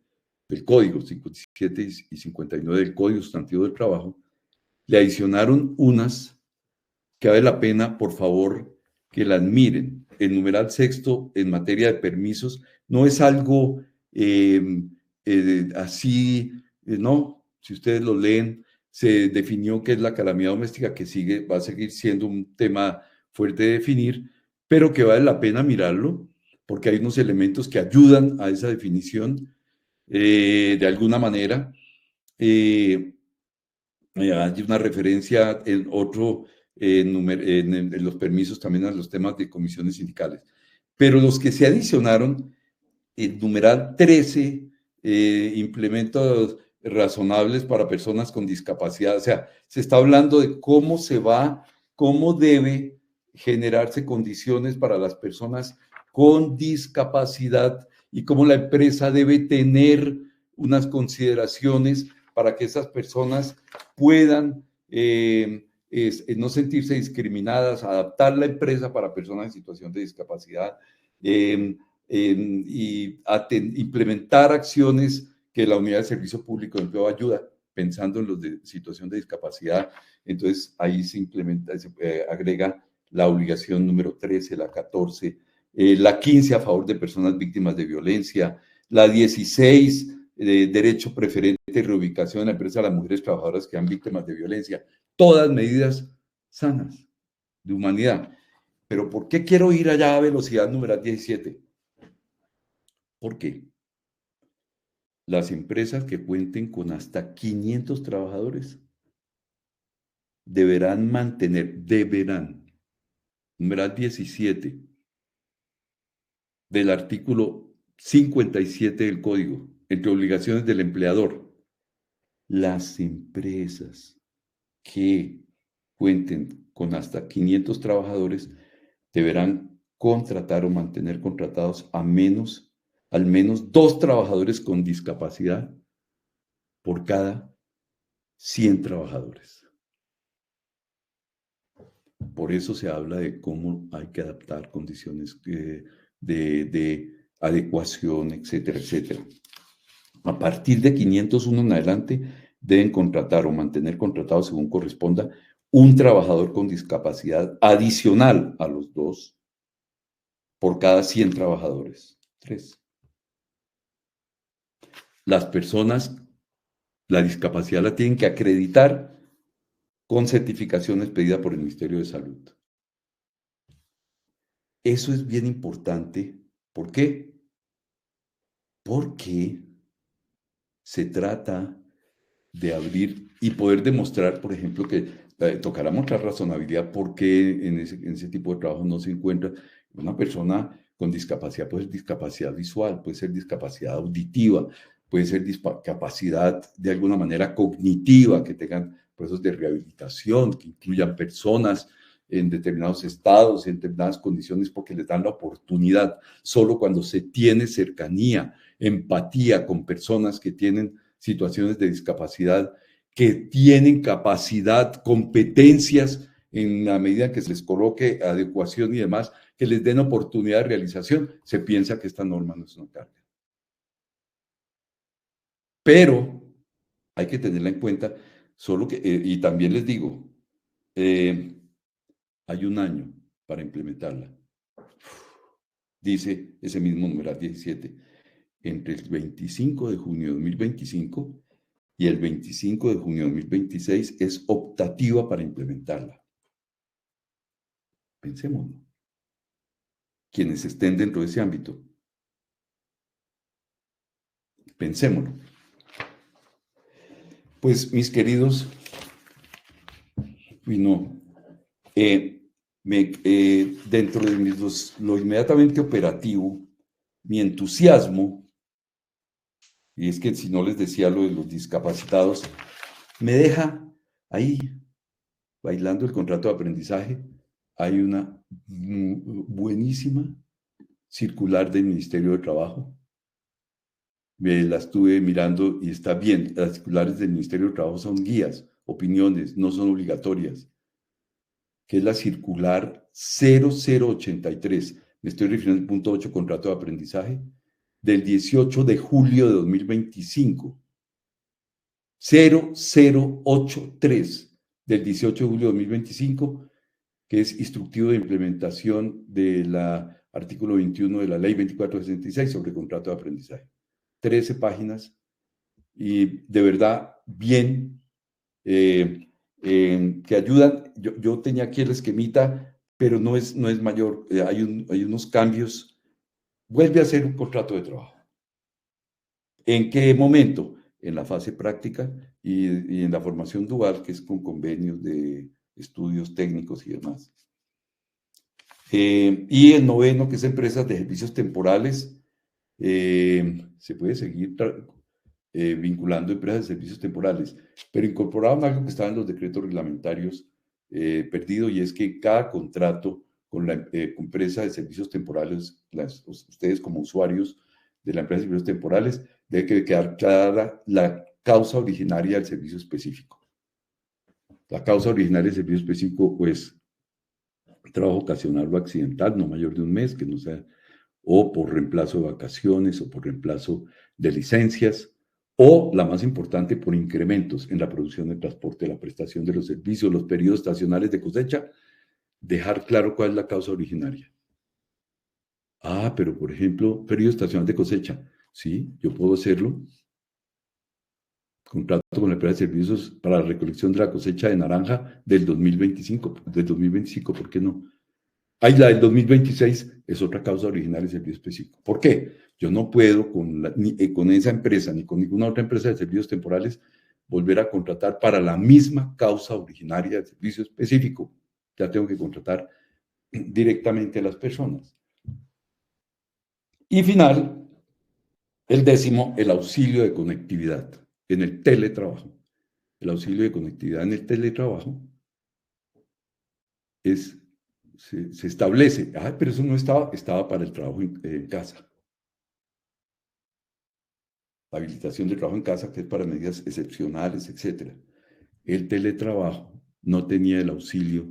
código, 57 y 59 del Código Sustantivo del Trabajo, le adicionaron unas que vale la pena, por favor, que las miren. El numeral sexto en materia de permisos no es algo así, no, si ustedes lo leen, se definió qué es la calamidad doméstica, que va a seguir siendo un tema fuerte de definir, pero que vale la pena mirarlo, porque hay unos elementos que ayudan a esa definición de alguna manera. Hay una referencia en otro, en los permisos también a los temas de comisiones sindicales. Pero los que se adicionaron, el numeral 13, implementos razonables para personas con discapacidad. O sea, se está hablando de cómo debe generarse condiciones para las personas con discapacidad y cómo la empresa debe tener unas consideraciones para que esas personas puedan no sentirse discriminadas, adaptar la empresa para personas en situación de discapacidad y implementar acciones que la Unidad de Servicio Público de Empleo ayuda, pensando en los de situación de discapacidad. Entonces, ahí se implementa, se agrega la obligación número 13, la 14, la 15 a favor de personas víctimas de violencia, la 16, derecho preferente y reubicación en la empresa a las mujeres trabajadoras que sean víctimas de violencia. Todas medidas sanas, de humanidad. Pero ¿por qué quiero ir allá a velocidad numeral 17? ¿Por qué? Las empresas que cuenten con hasta 500 trabajadores deberán, numeral 17 del artículo 57 del Código, entre obligaciones del empleador. Las empresas que cuenten con hasta 500 trabajadores deberán contratar o mantener contratados al menos 2 trabajadores con discapacidad por cada 100 trabajadores. Por eso se habla de cómo hay que adaptar condiciones de adecuación, etcétera, etcétera. A partir de 501 en adelante, deben contratar o mantener contratados, según corresponda, un trabajador con discapacidad adicional a los 2 por cada 100 trabajadores. 3. Las personas, la discapacidad la tienen que acreditar con certificaciones pedidas por el Ministerio de Salud. Eso es bien importante. ¿Por qué? Porque se trata de abrir y poder demostrar, por ejemplo, que tocará mostrar razonabilidad por qué en ese tipo de trabajo no se encuentra una persona con discapacidad. Puede ser discapacidad visual, puede ser discapacidad auditiva, puede ser discapacidad de alguna manera cognitiva, que tengan procesos de rehabilitación, que incluyan personas en determinados estados, en determinadas condiciones, porque les dan la oportunidad. Solo cuando se tiene cercanía, empatía con personas que tienen situaciones de discapacidad, que tienen capacidad, competencias, en la medida que se les coloque adecuación y demás, que les den oportunidad de realización, se piensa que esta norma no es una carga. Pero hay que tenerla en cuenta, solo que, y también les digo, hay un año para implementarla. Dice ese mismo numeral 17, entre el 25 de junio de 2025 y el 25 de junio de 2026 es optativa para implementarla. Pensémoslo. Quienes estén dentro de ese ámbito. Pensémoslo. Pues, mis queridos, dentro de lo inmediatamente operativo, mi entusiasmo y es que si no les decía lo de los discapacitados, me deja ahí bailando el contrato de aprendizaje. Hay una buenísima circular del Ministerio de Trabajo. Me la estuve mirando y está bien. Las circulares del Ministerio de Trabajo son guías, opiniones, no son obligatorias. Que es la circular 0083. Me estoy refiriendo al punto 8, contrato de aprendizaje, del 18 de julio de 2025. 0083 del 18 de julio de 2025, que es instructivo de implementación del artículo 21 de la ley 2466 sobre contrato de aprendizaje. 13 páginas y de verdad bien, que ayudan. Yo tenía aquí el esquemita, pero no es mayor. Hay unos cambios. Vuelve a hacer un contrato de trabajo. ¿En qué momento? En la fase práctica y en la formación dual, que es con convenios de estudios técnicos y demás. Y el noveno, que es empresas de servicios temporales. Se puede seguir vinculando empresas de servicios temporales, pero incorporaban algo que estaba en los decretos reglamentarios perdido, y es que cada contrato con la empresa de servicios temporales, ustedes como usuarios de la empresa de servicios temporales, debe quedar clara la causa originaria del servicio específico. La causa originaria del servicio específico, pues, trabajo ocasional o accidental, no mayor de un mes, que no sea, o por reemplazo de vacaciones, o por reemplazo de licencias, o, la más importante, por incrementos en la producción de transporte, la prestación de los servicios, los periodos estacionales de cosecha, dejar claro cuál es la causa originaria. Ah, pero por ejemplo, periodo estacional de cosecha, sí, yo puedo hacerlo. Contrato con la empresa de servicios para la recolección de la cosecha de naranja del 2025, ¿por qué no? Ahí la del 2026 es otra causa originaria de servicio específico. ¿Por qué? Yo no puedo con esa empresa ni con ninguna otra empresa de servicios temporales volver a contratar para la misma causa originaria de servicio específico. Ya tengo que contratar directamente a las personas. Y final, el décimo, el auxilio de conectividad en el teletrabajo. El auxilio de conectividad en el teletrabajo se establece. Ah, pero eso no estaba para el trabajo en casa. La habilitación de trabajo en casa, que es para medidas excepcionales, etc. El teletrabajo no tenía el auxilio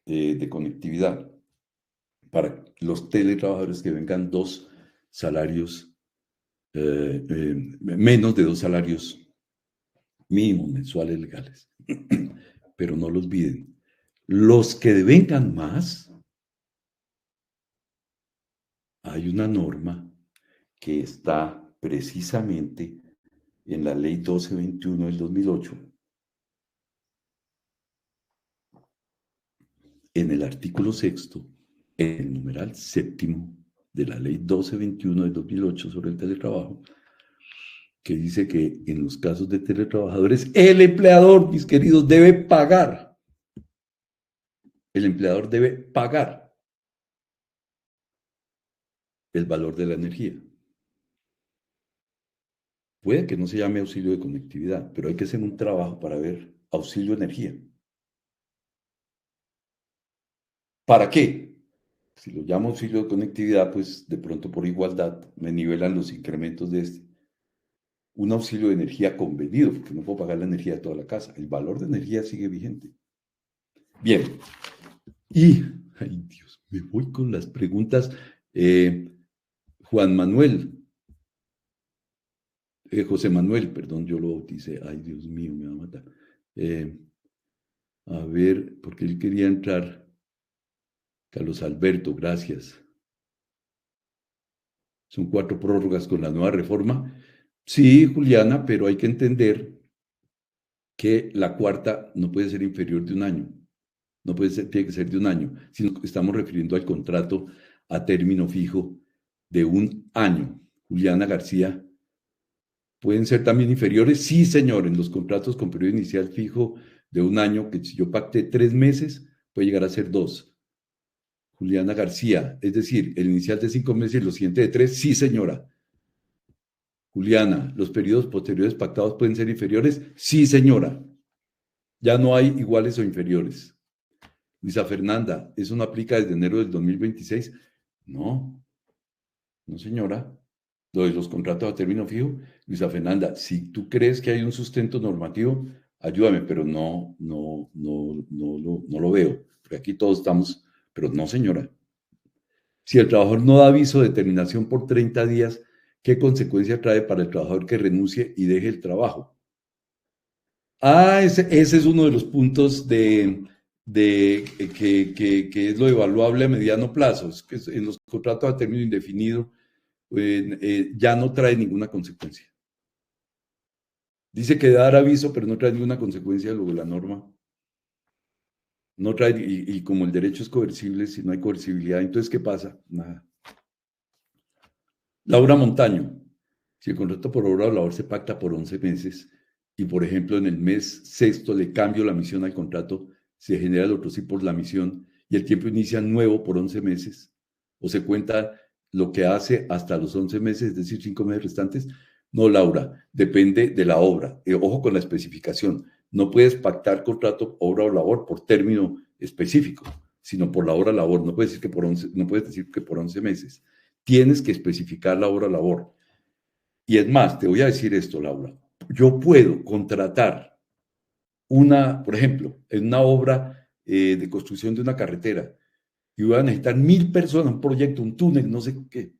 de conectividad para los teletrabajadores que vengan menos de 2 salarios mínimos mensuales legales. Pero no los olviden. Los que vengan más, hay una norma que está precisamente en la ley 1221 del 2008, en el artículo 6º, en el numeral 7º de la ley 1221 del 2008 sobre el teletrabajo, que dice que en los casos de teletrabajadores, el empleador, mis queridos, debe pagar. El empleador debe pagar el valor de la energía. Puede que no se llame auxilio de conectividad, pero hay que hacer un trabajo para ver auxilio de energía. ¿Para qué? Si lo llamo auxilio de conectividad, pues de pronto por igualdad me nivelan los incrementos de este. Un auxilio de energía convenido, porque no puedo pagar la energía de toda la casa. El valor de energía sigue vigente. Bien. Y, ay Dios, me voy con las preguntas. Juan Manuel. José Manuel, perdón, yo lo bauticé. Ay, Dios mío, me va a matar. A ver, porque él quería entrar. Carlos Alberto, gracias. Son 4 prórrogas con la nueva reforma. Sí, Juliana, pero hay que entender que la cuarta no puede ser inferior de 1 año. No puede ser, tiene que ser de 1 año. Sino que estamos refiriendo al contrato a término fijo de 1 año. Juliana García. ¿Pueden ser también inferiores? Sí, señor, en los contratos con periodo inicial fijo de 1 año, que si yo pacté 3 meses, puede llegar a ser 2. Juliana García, es decir, el inicial de 5 meses y lo siguiente de 3, sí, señora. Juliana, ¿los periodos posteriores pactados pueden ser inferiores? Sí, señora. Ya no hay iguales o inferiores. Luisa Fernanda, ¿eso no aplica desde enero del 2026? No, no, señora. Lo de los contratos a término fijo, Luisa Fernanda, si tú crees que hay un sustento normativo, ayúdame, pero no lo veo, porque aquí todos estamos, pero no, señora. Si el trabajador no da aviso de terminación por 30 días, ¿qué consecuencia trae para el trabajador que renuncie y deje el trabajo? Ese es uno de los puntos que es lo evaluable a mediano plazo. Es que en los contratos a término indefinido ya no trae ninguna consecuencia. Dice que dar aviso, pero no trae ninguna consecuencia luego la norma. No trae, y como el derecho es coercible, si no hay coercibilidad, entonces ¿qué pasa? Nada. Laura Montaño, si el contrato por obra o labor se pacta por 11 meses y, por ejemplo, en el mes sexto le cambio la misión al contrato, se genera el otro sí por la misión y el tiempo inicia nuevo por 11 meses, o se cuenta lo que hace hasta los 11 meses, es decir, 5 meses restantes. No, Laura, depende de la obra. Ojo con la especificación. No puedes pactar contrato, obra o labor por término específico, sino por la hora labor. No puedes decir que por 11 meses. Tienes que especificar la hora labor. Y es más, te voy a decir esto, Laura. Yo puedo contratar por ejemplo, en una obra de construcción de una carretera, y voy a necesitar 1.000 personas, un proyecto, un túnel, no sé qué.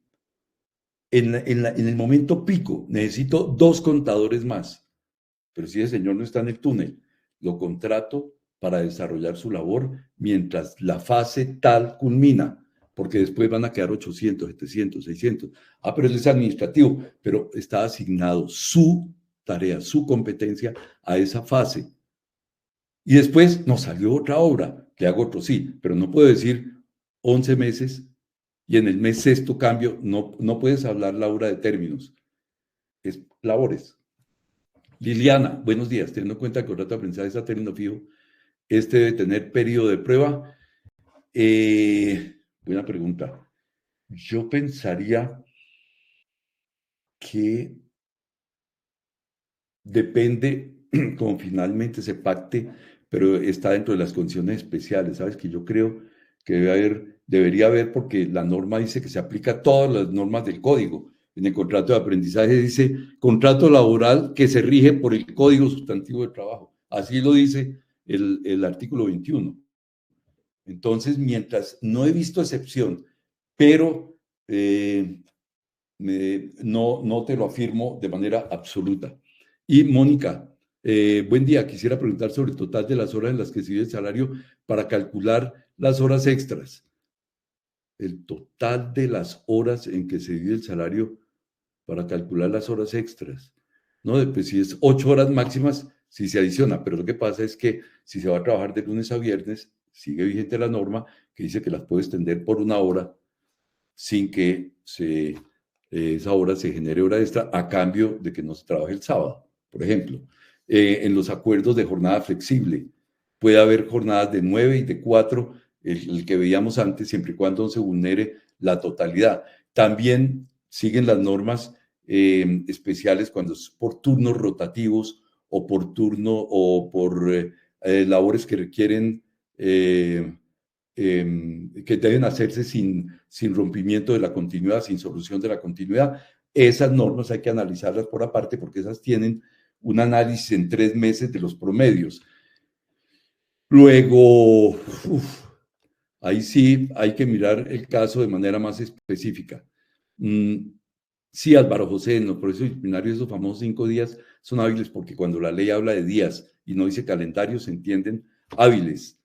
En el momento pico necesito 2 contadores más. Pero si el señor no está en el túnel, lo contrato para desarrollar su labor mientras la fase tal culmina, porque después van a quedar 800, 700, 600. Pero él es administrativo, pero está asignado su tarea, su competencia a esa fase. Y después nos salió otra obra, que hago otro sí, pero no puedo decir 11 meses y en el mes sexto cambio, no puedes hablar, Laura, de términos, es labores. Liliana, buenos días. Teniendo en cuenta que el contrato de aprendizaje está a término fijo, este debe tener periodo de prueba. Buena pregunta. Yo pensaría que depende como finalmente se pacte, pero está dentro de las condiciones especiales. ¿Sabes? Que yo creo que debería haber, porque la norma dice que se aplica a todas las normas del código. En el contrato de aprendizaje dice contrato laboral que se rige por el Código Sustantivo de Trabajo. Así lo dice el artículo 21. Entonces, mientras no he visto excepción, pero no te lo afirmo de manera absoluta. Y Mónica, buen día. Quisiera preguntar sobre el total de las horas en las que se vive el salario para calcular las horas extras. El total de las horas en que se vive el salario para calcular las horas extras. No, pues si es 8 horas máximas, sí se adiciona, pero lo que pasa es que si se va a trabajar de lunes a viernes, sigue vigente la norma que dice que las puede extender por 1 hora sin que esa hora se genere hora extra a cambio de que no se trabaje el sábado, por ejemplo. En los acuerdos de jornada flexible, puede haber jornadas de 9 y de 4, el que veíamos antes, siempre y cuando no se vulnere la totalidad. También siguen las normas especiales cuando es por turnos rotativos o por turno o por labores que requieren que deben hacerse sin rompimiento de la continuidad, sin solución de la continuidad. Esas normas hay que analizarlas por aparte porque esas tienen un análisis en 3 meses de los promedios. Luego, ahí sí hay que mirar el caso de manera más específica. Sí, Álvaro José, en los procesos disciplinarios esos famosos 5 días son hábiles porque cuando la ley habla de días y no dice calendarios, se entienden hábiles.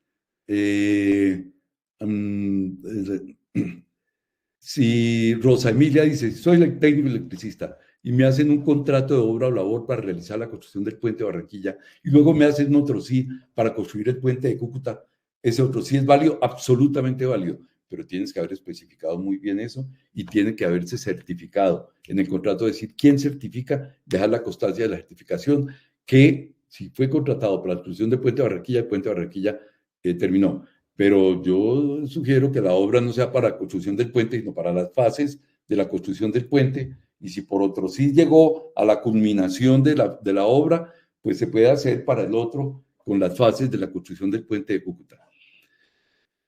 Si Rosa Emilia dice, soy técnico electricista y me hacen un contrato de obra o labor para realizar la construcción del puente de Barranquilla y luego me hacen otro sí para construir el puente de Cúcuta, ese otro sí es válido, absolutamente válido, pero tienes que haber especificado muy bien eso y tiene que haberse certificado en el contrato, decir quién certifica, dejar la constancia de la certificación, que si fue contratado para la construcción del puente de Barranquilla, el puente de Barranquilla terminó. Pero yo sugiero que la obra no sea para la construcción del puente, sino para las fases de la construcción del puente y si por otro sí llegó a la culminación de la obra, pues se puede hacer para el otro con las fases de la construcción del puente de Cúcuta.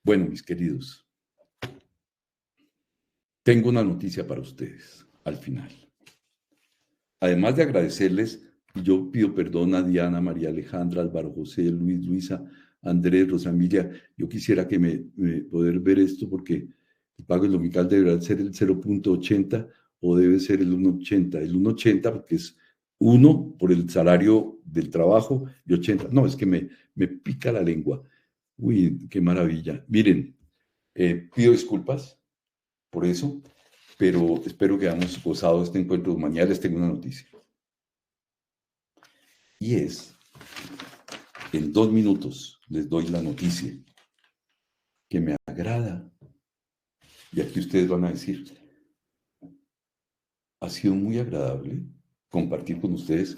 Bueno, mis queridos, tengo una noticia para ustedes al final. Además de agradecerles, yo pido perdón a Diana, María Alejandra, Álvaro José, Luis, Luisa, Andrés, Rosa Emilia. Yo quisiera que poder ver esto porque el pago local deberá ser el 0.80 o debe ser el 1.80. El 1.80 porque es 1 por el salario del trabajo y 80. No, es que me pica la lengua. Uy, qué maravilla. Miren, pido disculpas por eso, pero espero que hayamos gozado este encuentro. Mañana les tengo una noticia. Y es, en 2 minutos les doy la noticia que me agrada. Y aquí ustedes van a decir, ha sido muy agradable compartir con ustedes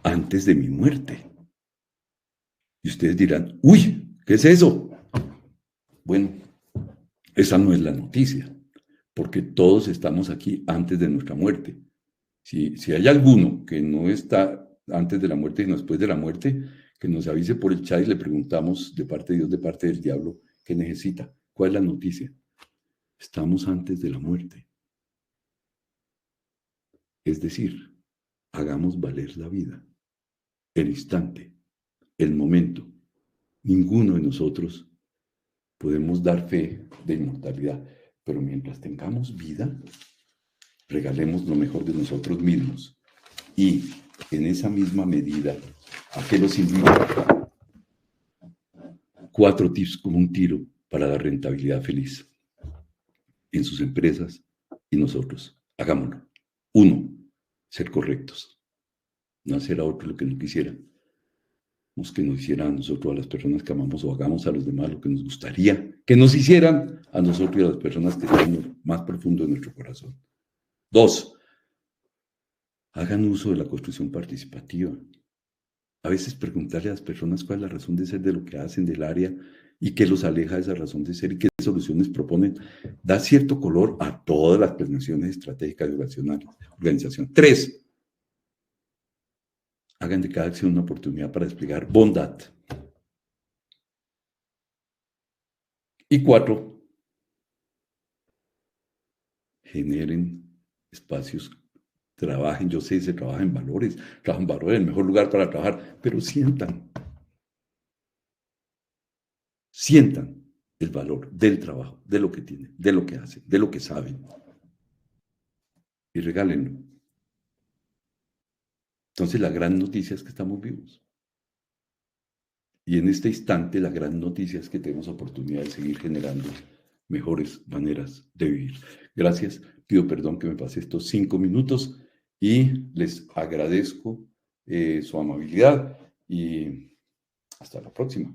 antes de mi muerte. Y ustedes dirán, uy, ¿qué es eso? Bueno, esa no es la noticia, porque todos estamos aquí antes de nuestra muerte. Si hay alguno que no está antes de la muerte y después de la muerte, que nos avise por el chat y le preguntamos de parte de Dios, de parte del diablo, ¿qué necesita? ¿Cuál es la noticia? Estamos antes de la muerte. Es decir, hagamos valer la vida, el instante, el momento. Ninguno de nosotros podemos dar fe de inmortalidad, pero mientras tengamos vida, regalemos lo mejor de nosotros mismos. Y en esa misma medida, ¿a qué los invito? 4 tips como un tiro para la rentabilidad feliz en sus empresas y nosotros. Hagámoslo. 1, ser correctos. No hacer a otro lo que no quisieran. Que nos hicieran a nosotros, a las personas que amamos, o hagamos a los demás lo que nos gustaría que nos hicieran a nosotros y a las personas que tenemos más profundo en nuestro corazón. 2, hagan uso de la construcción participativa. A veces preguntarle a las personas cuál es la razón de ser de lo que hacen, del área, y qué los aleja de esa razón de ser y qué soluciones proponen, da cierto color a todas las planeaciones estratégicas de organización. 3, hagan de cada acción una oportunidad para desplegar bondad. Y 4, generen espacios, trabajen, yo sé, se trabaja en valores, el mejor lugar para trabajar, pero sientan el valor del trabajo, de lo que tienen, de lo que hacen, de lo que saben. Y regálenlo. Entonces la gran noticia es que estamos vivos. Y en este instante la gran noticia es que tenemos oportunidad de seguir generando mejores maneras de vivir. Gracias. Pido perdón que me pasé estos 5 minutos y les agradezco su amabilidad y hasta la próxima.